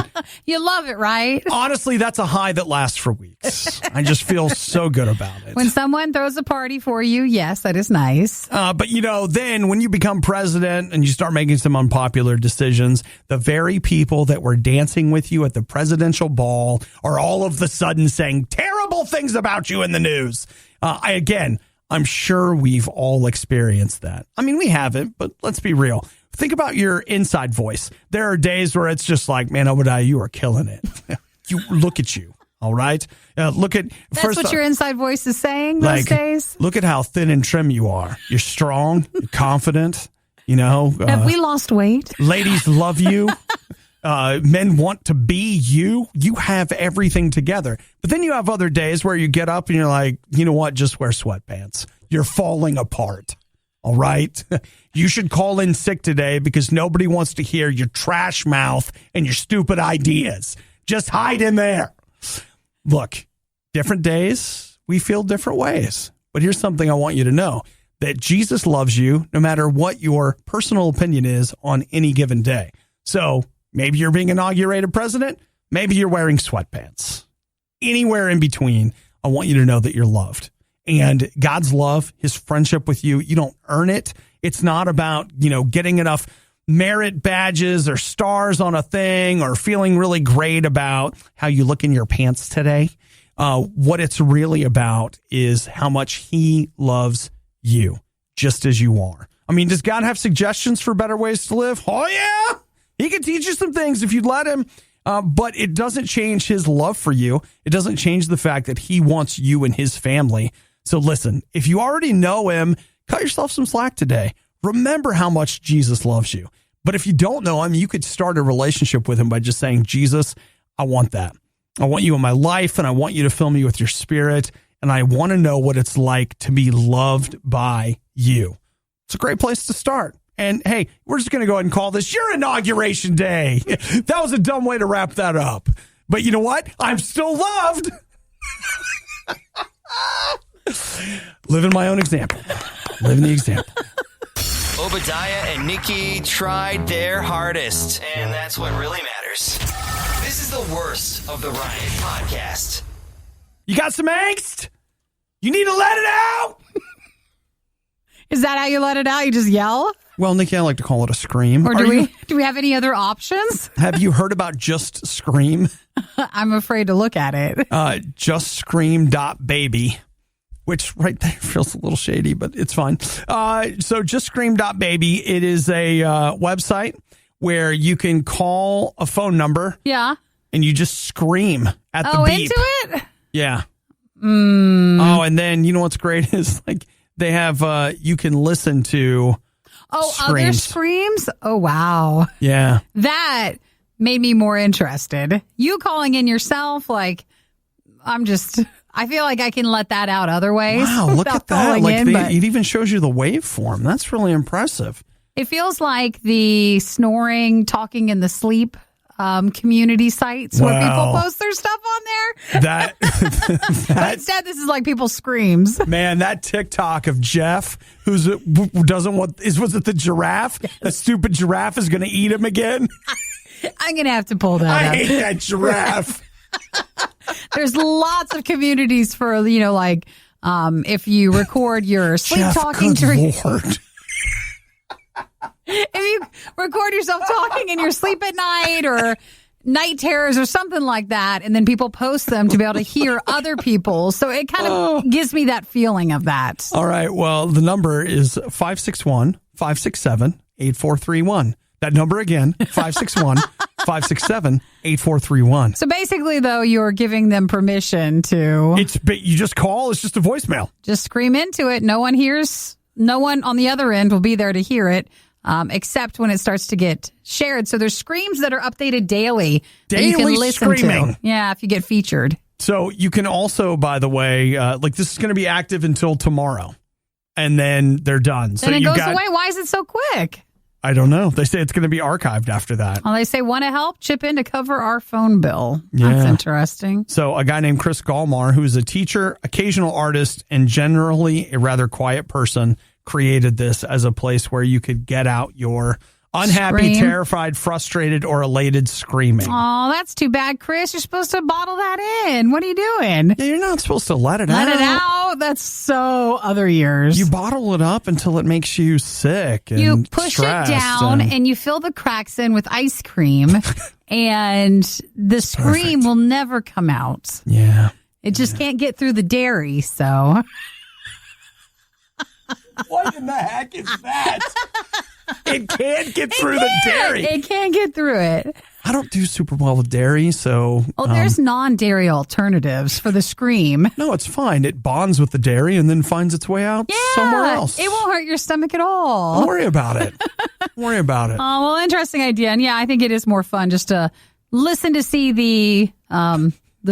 You love it, right? Honestly, that's a high that lasts for weeks. I just feel so good about it. When someone throws a party for you, yes, that is nice. But, then when you become president and you start making some unpopular decisions, the very people that were dancing with you at the presidential ball are all of a sudden saying terrible things about you in the news. I'm sure we've all experienced that. I mean, we haven't, but let's be real. Think about your inside voice. There are days where it's just like, man, Obadiah, you are killing it. Look at you. All right. Look at. That's what your inside voice is saying those days. Look at how thin and trim you are. You're strong. You're confident. Have we lost weight? Ladies love you. Men want to be you. You have everything together. But then you have other days where you get up and you're like, you know what? Just wear sweatpants. You're falling apart. All right. You should call in sick today because nobody wants to hear your trash mouth and your stupid ideas. Just hide in there. Look, different days, we feel different ways. But here's something I want you to know, that Jesus loves you no matter what your personal opinion is on any given day. So maybe you're being inaugurated president. Maybe you're wearing sweatpants. Anywhere in between, I want you to know that you're loved. And God's love, his friendship with you, you don't earn it. It's not about, getting enough merit badges or stars on a thing or feeling really great about how you look in your pants today. What it's really about is how much he loves you just as you are. I mean, does God have suggestions for better ways to live? Oh, yeah. He can teach you some things if you'd let him, but it doesn't change his love for you. It doesn't change the fact that he wants you and his family. So listen, if you already know him, cut yourself some slack today. Remember how much Jesus loves you. But if you don't know him, you could start a relationship with him by just saying, Jesus, I want that. I want you in my life, and I want you to fill me with your spirit, and I want to know what it's like to be loved by you. It's a great place to start. And hey, we're just going to go ahead and call this your inauguration day. That was a dumb way to wrap that up. But you know what? I'm still loved. Living my own example. Living the example. Obadiah and Nikki tried their hardest, and that's what really matters. This is the worst of the Riot podcast. You got some angst? You need to let it out? Is that how you let it out? You just yell? Well, Nikki, I like to call it a scream. Or do we have any other options? Have you heard about Just Scream? I'm afraid to look at it. JustScream.baby, which right there feels a little shady, but it's fine. So JustScream.baby, it is a website where you can call a phone number. Yeah. And you just scream at the beep. Into it? Yeah. Oh, and then you know what's great is like they have, you can listen to other screams? Oh, wow. Yeah. That made me more interested. You calling in yourself, like, I feel like I can let that out other ways. Wow, look at that. It even shows you the waveform. That's really impressive. It feels like the snoring, talking in the sleep community sites where people post their stuff on there. But instead, this is like people's screams. Man, that TikTok of Jeff, was it the giraffe? Yes. The stupid giraffe is going to eat him again. I'm going to have to pull that up. I hate that giraffe. There's lots of communities for, if you record your sleep talking during. Lord. If you record yourself talking in your sleep at night or night terrors or something like that, and then people post them to be able to hear other people. So it kind of gives me that feeling of that. All right. Well, the number is 561-567-8431. That number again, 561-567-8431. So basically, though, you're giving them permission to. You just call. It's just a voicemail. Just scream into it. No one on the other end will be there to hear it. Except when it starts to get shared. So there's screams that are updated daily that you can listen screaming. to. Yeah, if you get featured. So you can also, by the way, this is going to be active until tomorrow. And then they're done. So it goes away. Why is it so quick? I don't know. They say it's going to be archived after that. Well, they say, want to help? Chip in to cover our phone bill. Yeah. That's interesting. So a guy named Chris Gallmar, who is a teacher, occasional artist, and generally a rather quiet person, created this as a place where you could get out your unhappy, terrified, frustrated, or elated screaming. Oh, that's too bad, Chris. You're supposed to bottle that in. What are you doing? Yeah, you're not supposed to let it out. Let it out? That's so other years. You bottle it up until it makes you sick and you push it down and you fill the cracks in with ice cream and the scream will never come out. Yeah. It just can't get through the dairy, so... What in the heck is that? It can't get through the dairy. It can't get through it. I don't do super well with dairy, so... Oh, there's non-dairy alternatives for the scream. No, it's fine. It bonds with the dairy and then finds its way out somewhere else. It won't hurt your stomach at all. Don't worry about it. Don't worry about it. Oh, well, interesting idea. And yeah, I think it is more fun just to listen to see the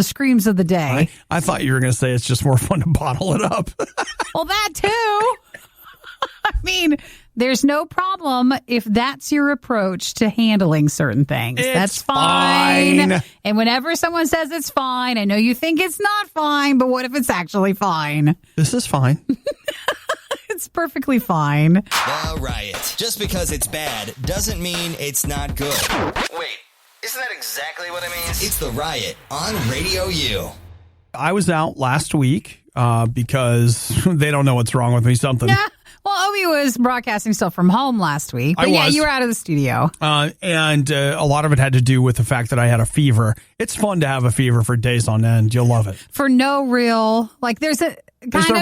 screams of the day. I thought you were going to say it's just more fun to bottle it up. Well, that too. I mean, there's no problem if that's your approach to handling certain things. That's fine. And whenever someone says it's fine, I know you think it's not fine, but what if it's actually fine? This is fine. It's perfectly fine. The Riot. Just because it's bad doesn't mean it's not good. Wait, isn't that exactly what it means? It's The Riot on RadioU. I was out last week because they don't know what's wrong with me. Something. Yeah. Well, Obi was broadcasting stuff from home last week. But yeah, you were out of the studio. And a lot of it had to do with the fact that I had a fever. It's fun to have a fever for days on end. You'll love it. For no real, there's a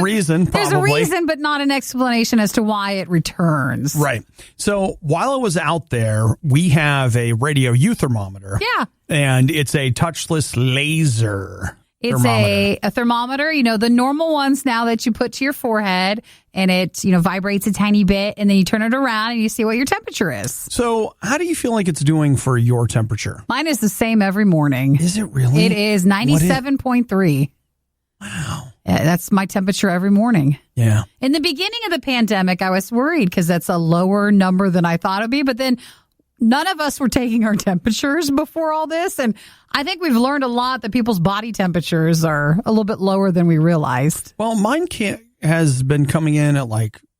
reason, probably. There's a reason, but not an explanation as to why it returns. Right. So while I was out there, we have a RadioU thermometer. Yeah. And it's a touchless laser. It's a thermometer, the normal ones now that you put to your forehead and it, vibrates a tiny bit and then you turn it around and you see what your temperature is. So how do you feel like it's doing for your temperature? Mine is the same every morning. Is it really? It is 97.3. Wow. Yeah, that's my temperature every morning. Yeah. In the beginning of the pandemic, I was worried because that's a lower number than I thought it would be. But then none of us were taking our temperatures before all this. And I think we've learned a lot that people's body temperatures are a little bit lower than we realized. Well, mine has been coming in at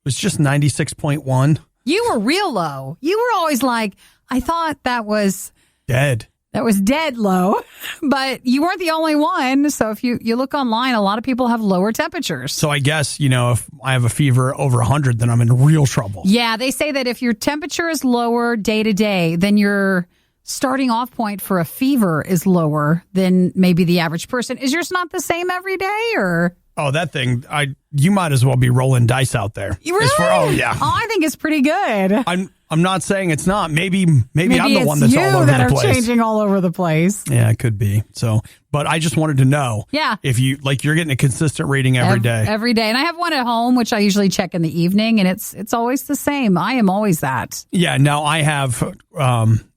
it's just 96.1. You were real low. You were always like, I thought that was Dead. That was dead low, but you weren't the only one. So if you look online, a lot of people have lower temperatures. So I guess, if I have a fever over 100, then I'm in real trouble. Yeah, they say that if your temperature is lower day to day, then your starting off point for a fever is lower than maybe the average person. Is yours not the same every day, or? Oh, that thing, you might as well be rolling dice out there. Really? Yeah. Oh, I think it's pretty good. I'm not saying it's not. Maybe I'm the one that's you all over that the are place. changing all over the place. Yeah, it could be. So, but I just wanted to know. Yeah. If you're getting a consistent reading every day. Every day. And I have one at home, which I usually check in the evening, and it's always the same. I am always that. Yeah. Now I have,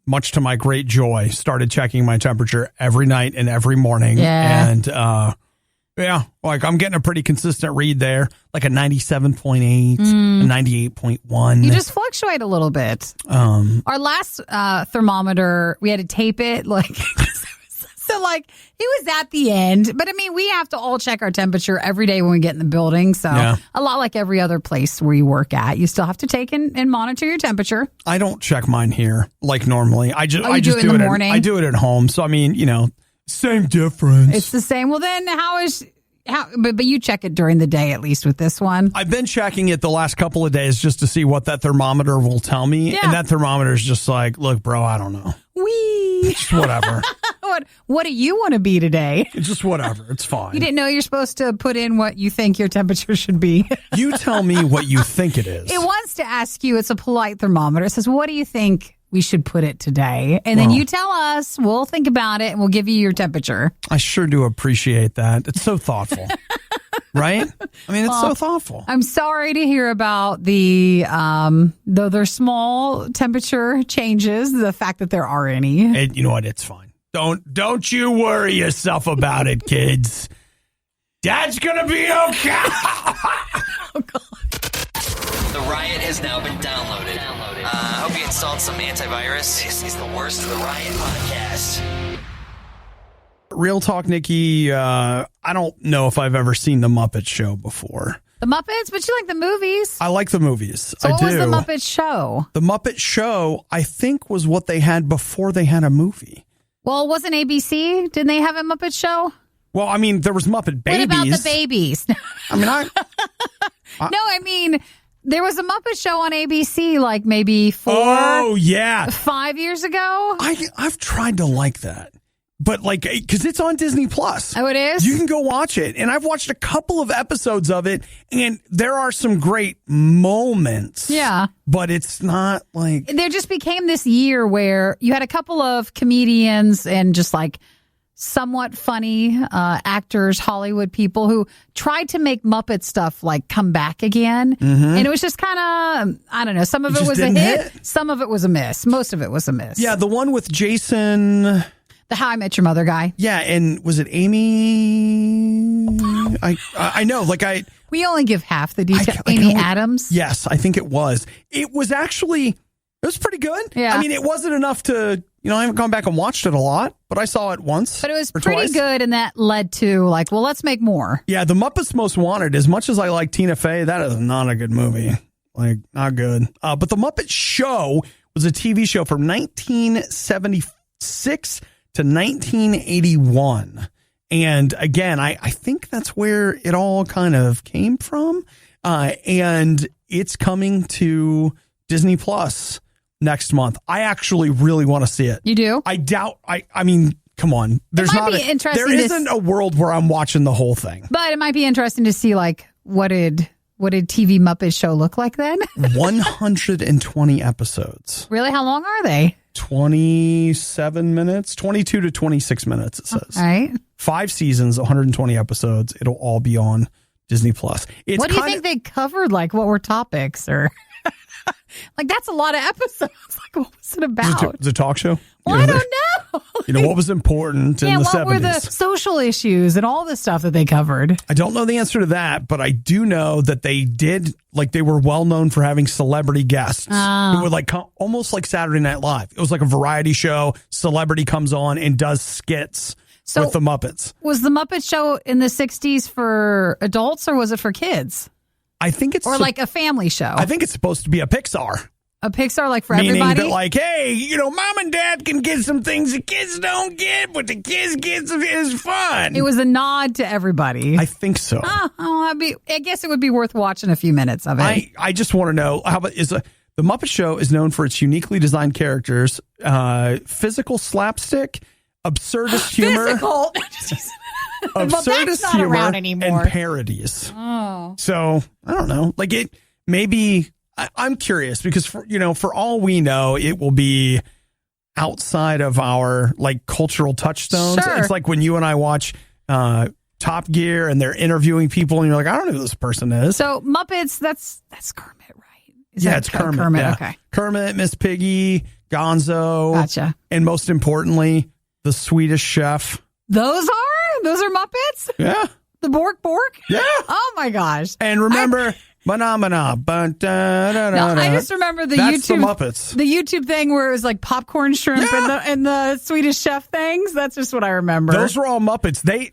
much to my great joy, started checking my temperature every night and every morning. Yeah. And, yeah, I'm getting a pretty consistent read there, like a 97.8, a 98.1. You just fluctuate a little bit. Our last thermometer, we had to tape it, so it was at the end. But I mean, we have to all check our temperature every day when we get in the building. So a lot like every other place where you work at, you still have to take and monitor your temperature. I don't check mine here like normally. I just do it in the morning. I do it at home. So I mean, same difference. It's the same. Well, then but you check it during the day, at least with this one. I've been checking it the last couple of days just to see what that thermometer will tell me. Yeah. And that thermometer is just like, look, bro, I don't know. Just whatever. What do you want to be today? Just whatever. It's fine. You didn't know you're supposed to put in what you think your temperature should be. You tell me what you think it is. It wants to ask you. It's a polite thermometer. It says, what do you think we should put it today? And then you tell us, we'll think about it, and we'll give you your temperature. I sure do appreciate that. It's so thoughtful. Right? I mean, it's so thoughtful. I'm sorry to hear about though they're small temperature changes, the fact that there are any. And you know what? It's fine. Don't you worry yourself about it, kids. Dad's gonna be okay. Oh, God. The Riot has now been downloaded. I hope you installed some antivirus. This is the worst of the Riot podcast. Real talk, Nikki. I don't know if I've ever seen the Muppet Show before. The Muppets, but you like the movies. I like the movies. So what I was do. the Muppet Show? The Muppet Show, I think, was what they had before they had a movie. Well, wasn't ABC? Didn't they have a Muppet Show? Well, I mean, there was Muppet Babies. What about the babies? I mean, there was a Muppet Show on ABC maybe 5 years ago. I've tried to like that. But because it's on Disney Plus. Oh, it is? You can go watch it. And I've watched a couple of episodes of it, and there are some great moments. Yeah. But it's not There just became this year where you had a couple of comedians and just somewhat funny actors, Hollywood people who tried to make Muppet stuff come back again. Mm-hmm. And it was just kind of, I don't know, some of it was a hit, some of it was a miss. Most of it was a miss. Yeah, the one with Jason... The How I Met Your Mother guy. Yeah, and was it Amy? I know, we only give half the detail. Amy Adams? Yes, I think it was. It was pretty good. Yeah. I mean, it wasn't enough to, I haven't gone back and watched it a lot, but I saw it once. But it was pretty good, and that led to, let's make more. Yeah, The Muppets Most Wanted, as much as I like Tina Fey, that is not a good movie. Not good. But The Muppet Show was a TV show from 1976 to 1981. And again, I think that's where it all kind of came from. And it's coming to Disney Plus next month. I actually really want to see it. You do? I doubt. I mean, come on. There isn't a world where I'm watching the whole thing. But it might be interesting to see what did TV Muppet Show look like then? 120 episodes. Really? How long are they? 27 minutes, 22 to 26 minutes, it says. All right. 5 seasons, 120 episodes. It'll all be on Disney Plus. What do you think they covered? What were topics or that's a lot of episodes. What was it about? It's a talk show? Well, I don't What was important in the 70s? What were the social issues and all the stuff that they covered? I don't know the answer to that, but I do know that they did, they were well known for having celebrity guests who would almost like Saturday Night Live. It was like a variety show. Celebrity comes on and does skits with the Muppets. Was the Muppet Show in the 60s for adults or was it for kids? I think it's... Or like a family show? I think it's supposed to be a Pixar. A Pixar, like for Meaning everybody? That hey, mom and dad can get some things the kids don't get, but the kids get is fun. It was a nod to everybody. I think so. I guess it would be worth watching a few minutes of it. I just want to know, how about, the Muppet Show is known for its uniquely designed characters, physical slapstick, absurdist humor. Physical? Absurdist humor and parodies. Oh. So, I don't know. Maybe... I'm curious because for all we know, it will be outside of our cultural touchstones. Sure. It's like when you and I watch Top Gear and they're interviewing people and you're like, I don't know who this person is. So Muppets, that's Kermit, right? It's Kermit. Yeah. Okay. Kermit, Miss Piggy, Gonzo. Gotcha. And most importantly, the Swedish Chef. Those are Muppets? Yeah. The Bork? Yeah. Oh my gosh. And remember... I just remember the Muppets. The YouTube thing where it was like popcorn shrimp and the Swedish Chef things. That's just what I remember. Those were all Muppets. The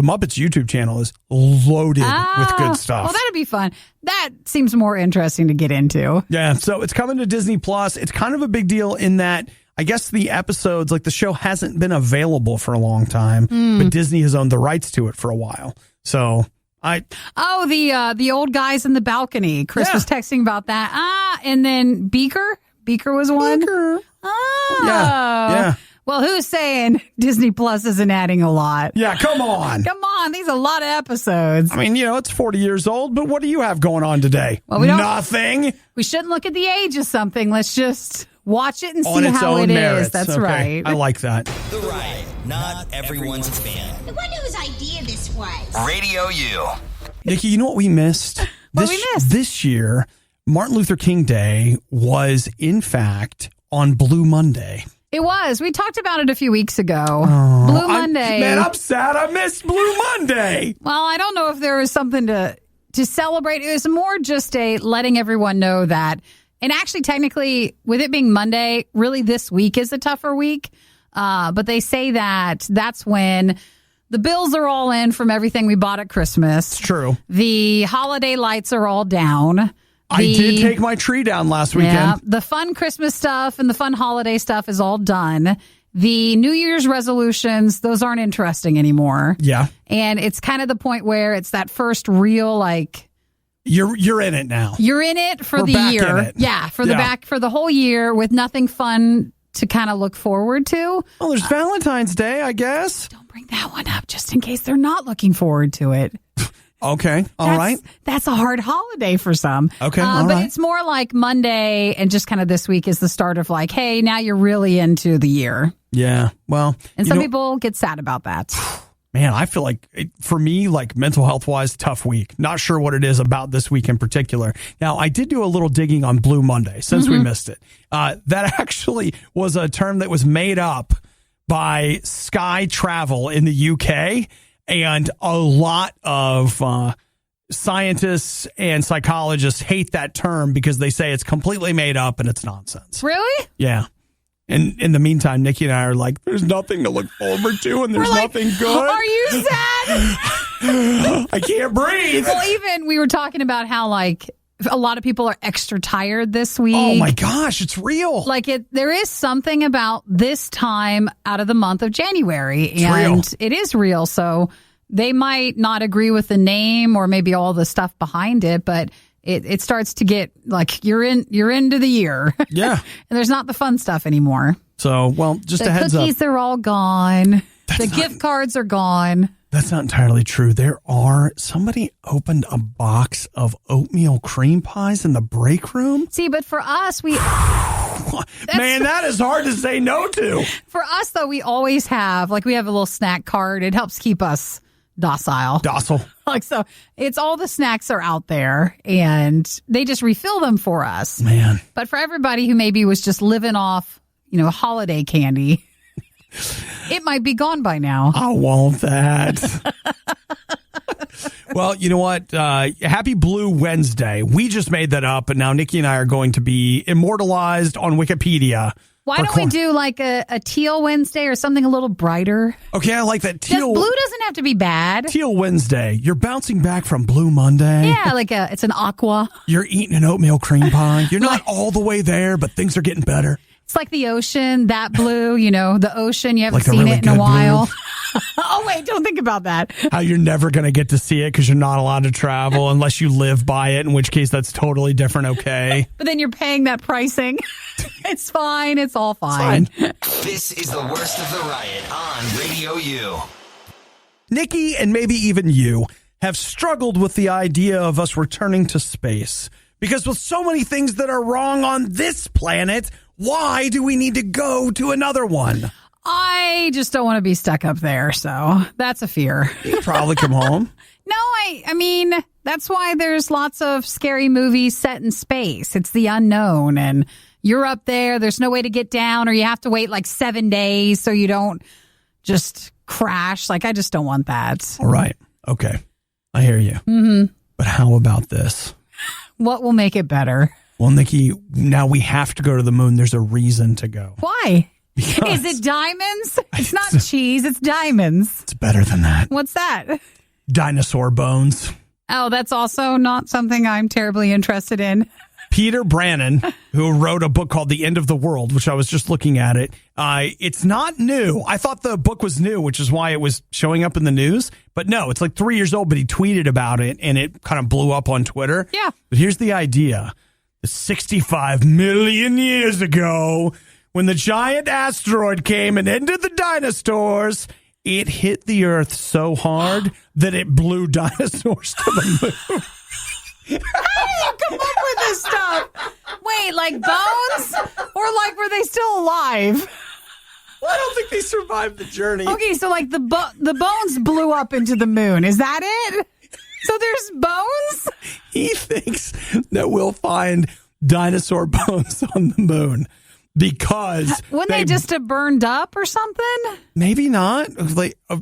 Muppets YouTube channel is loaded with good stuff. Well, that'd be fun. That seems more interesting to get into. Yeah. So it's coming to Disney Plus. It's kind of a big deal in that I guess the episodes, the show hasn't been available for a long time, but Disney has owned the rights to it for a while. So the old guys in the balcony. Chris was texting about that. And then Beaker was one. Oh. Yeah. Well, who's saying Disney Plus isn't adding a lot? Yeah, come on. These are a lot of episodes. I mean, it's 40 years old, but what do you have going on today? Well, we don't. Nothing. We shouldn't look at the age of something. Let's just watch it and see on its how own it merits. is. That's okay. right. I like that. The Riot, not everyone's fan. I wonder whose idea this was. RadioU. Nikki, you know what we missed? This year, Martin Luther King Day was, in fact, on Blue Monday. It was. We talked about it a few weeks ago. Blue Monday. I'm sad I missed Blue Monday. Well, I don't know if there was something to celebrate. It was more just letting everyone know that. And actually, technically, with it being Monday, really this week is a tougher week. But they say that's when the bills are all in from everything we bought at Christmas. It's true. The holiday lights are all down. I did take my tree down last weekend. Yeah, the fun Christmas stuff and the fun holiday stuff is all done. The New Year's resolutions, those aren't interesting anymore. Yeah. And it's kind of the point where it's that first real, You're in it now. You're in it for We're the back year. in it. Yeah, for the whole year with nothing fun to kind of look forward to. Well, there's Valentine's Day, I guess. Don't bring that one up just in case they're not looking forward to it. Okay. All right. That's a hard holiday for some. Okay. But it's more like Monday and just kind of this week is the start of hey, now you're really into the year. Yeah. Well, and some people get sad about that. Man, I feel for me, mental health wise, tough week. Not sure what it is about this week in particular. Now, I did do a little digging on Blue Monday since we missed it. That actually was a term that was made up by Sky Travel in the UK. And a lot of scientists and psychologists hate that term because they say it's completely made up and it's nonsense. Really? Yeah. And in the meantime, Nikki and I are there's nothing to look forward to and there's nothing good. Are you sad? I can't breathe. Well, even we were talking about how a lot of people are extra tired this week. Oh my gosh, it's real. There is something about this time out of the month of January. It's and real. It is real. So they might not agree with the name or maybe all the stuff behind it, but it starts to get you're into the year. Yeah. And there's not the fun stuff anymore. So, just a heads up. The cookies are all gone. Gift cards are gone. That's not entirely true. Somebody opened a box of oatmeal cream pies in the break room. See, but for us, man, that is hard to say no to. For us, though, we always have, we have a little snack card. It helps keep us docile. So it's all the snacks are out there and they just refill them for us. Man. But for everybody who maybe was just living off, holiday candy. It might be gone by now. I want that. Well, you know what? Happy Blue Wednesday. We just made that up, and now Nikki and I are going to be immortalized on Wikipedia. Why don't we do like a teal Wednesday or something a little brighter? Okay, I like that. Teal. Blue doesn't have to be bad. Teal Wednesday. You're bouncing back from Blue Monday. Yeah, it's an aqua. You're eating an oatmeal cream pie. You're not all the way there, but things are getting better. It's like the ocean, that blue, the ocean. You haven't Like the seen really it in a good while. Oh, wait, don't think about that. How you're never going to get to see it because you're not allowed to travel unless you live by it, in which case that's totally different, okay? But then you're paying that pricing. It's fine. It's all fine. This is the worst of the riot on RadioU. Nikki, and maybe even you, have struggled with the idea of us returning to space. Because with so many things that are wrong on this planet, why do we need to go to another one? I just don't want to be stuck up there, so that's a fear. You probably come home. No, I mean, that's why there's lots of scary movies set in space. It's the unknown, and you're up there. There's no way to get down, or you have to wait like 7 days so you don't just crash. I just don't want that. All right. Okay. I hear you. Mm-hmm. But how about this? What will make it better? Well, Nikki, now we have to go to the moon. There's a reason to go. Why? Because is it diamonds? It's not cheese. It's diamonds. It's better than that. What's that? Dinosaur bones. Oh, that's also not something I'm terribly interested in. Peter Brannon, who wrote a book called The End of the World, which I was just looking at it. It's not new. I thought the book was new, which is why it was showing up in the news. But no, it's like 3 years old, but he tweeted about it and it kind of blew up on Twitter. Yeah. But here's the idea. 65 million years ago, when the giant asteroid came and ended the dinosaurs, it hit the Earth so hard that it blew dinosaurs to the moon. How do you come up with this stuff? Wait, like bones? Or were they still alive? Well, I don't think they survived the journey. Okay, so the bones blew up into the moon. Is that it? So there's bones? He thinks that we'll find dinosaur bones on the moon because wouldn't they just have burned up or something? Maybe not.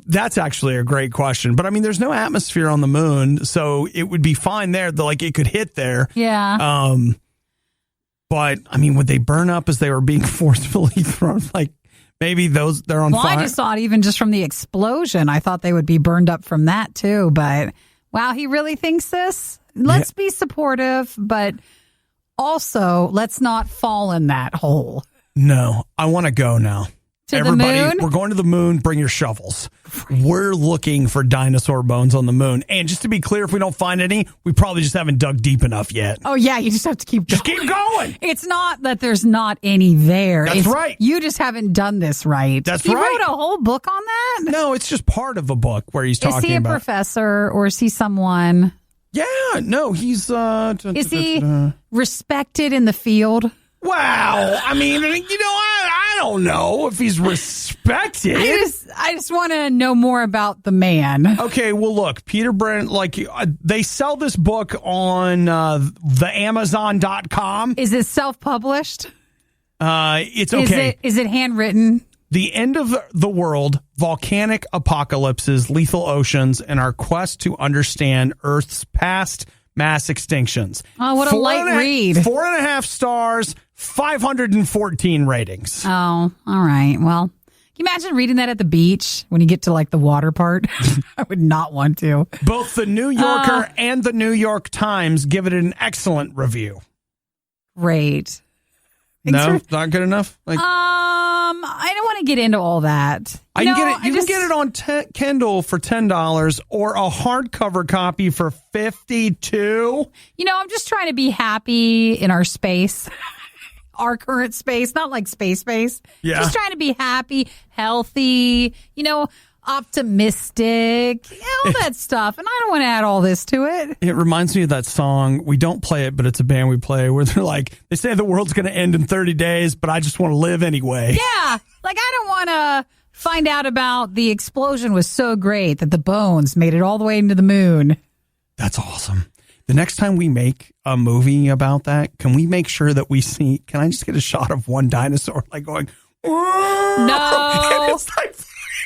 That's actually a great question. But I mean, there's no atmosphere on the moon, so it would be fine there. It could hit there. Yeah. But I mean, would they burn up as they were being forcefully thrown? Maybe they're on fire. I just thought even just from the explosion, I thought they would be burned up from that too. But wow, he really thinks this? Let's be supportive, but also let's not fall in that hole. No, I want to go now. Everybody, the moon? We're going to the moon. Bring your shovels. We're looking for dinosaur bones on the moon. And just to be clear, if we don't find any, we probably just haven't dug deep enough yet. Oh, yeah. You just have to keep going. Just keep going. It's not that there's not any there. That's right. You just haven't done this right. That's right. He wrote a whole book on that? No, it's just part of a book where he's talking about. Is he a professor or is he someone? Yeah. No, he's... Is he respected in the field? Wow. I mean, I don't know if he's respected. I just want to know more about the man. Okay, well, look, Peter Brannon, they sell this book on the Amazon.com. Is it self-published? It's okay. Is it handwritten? The End of the World, Volcanic Apocalypses, Lethal Oceans, and Our Quest to Understand Earth's Past Mass Extinctions. Oh, what a light read. 4.5 stars, 514 ratings. Oh, all right. Well, can you imagine reading that at the beach when you get to the water part? I would not want to. Both the New Yorker and the New York Times give it an excellent review. Great. No, not good enough? I don't want to get into all that. You can get it on Kindle for $10 or a hardcover copy for $52. I'm just trying to be happy in our space. Our current space, not like space. Yeah. Just trying to be happy, healthy, optimistic, all that stuff. And I don't want to add all this to it. It reminds me of that song. We don't play it, but it's a band we play where they say the world's going to end in 30 days, but I just want to live anyway. Yeah. I don't want to find out about the explosion was so great that the bones made it all the way into the moon. That's awesome. The next time we make a movie about that, can we make sure that can I just get a shot of one dinosaur going, No. It's like,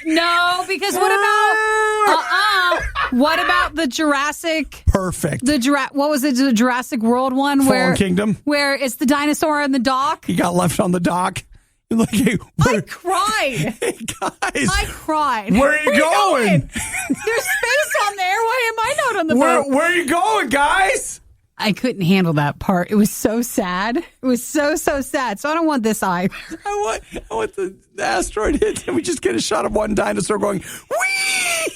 No, because what about the Jurassic? perfect. What was it? The Jurassic World one Fallen Kingdom. where it's the dinosaur in the dock? He got left on the dock. You're like, hey, I cried. hey, guys. I cried. Where are you going? There's space on there. Why am I not on the boat? Where are you going, guys? I couldn't handle that part. It was so sad. It was so sad. So I don't want this eye. I want the asteroid hits and we just get a shot of one dinosaur going, whee!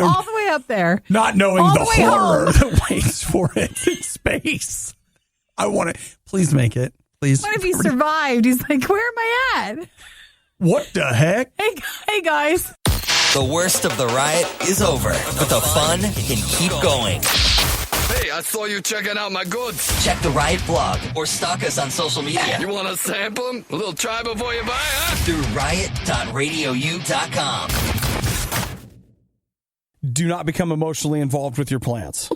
All the way up there. Not knowing All the the way horror home. that waits for it in space. I want it. Please make it. Please. What if he survived? He's like, where am I at? What the heck? Hey guys. The worst of the riot is over, but the fun can keep going. Hey, I saw you checking out my goods. Check the Riot blog or stalk us on social media You want to sample them? A little try before you buy, huh? through riot.radiou.com. Do not become emotionally involved with your plants.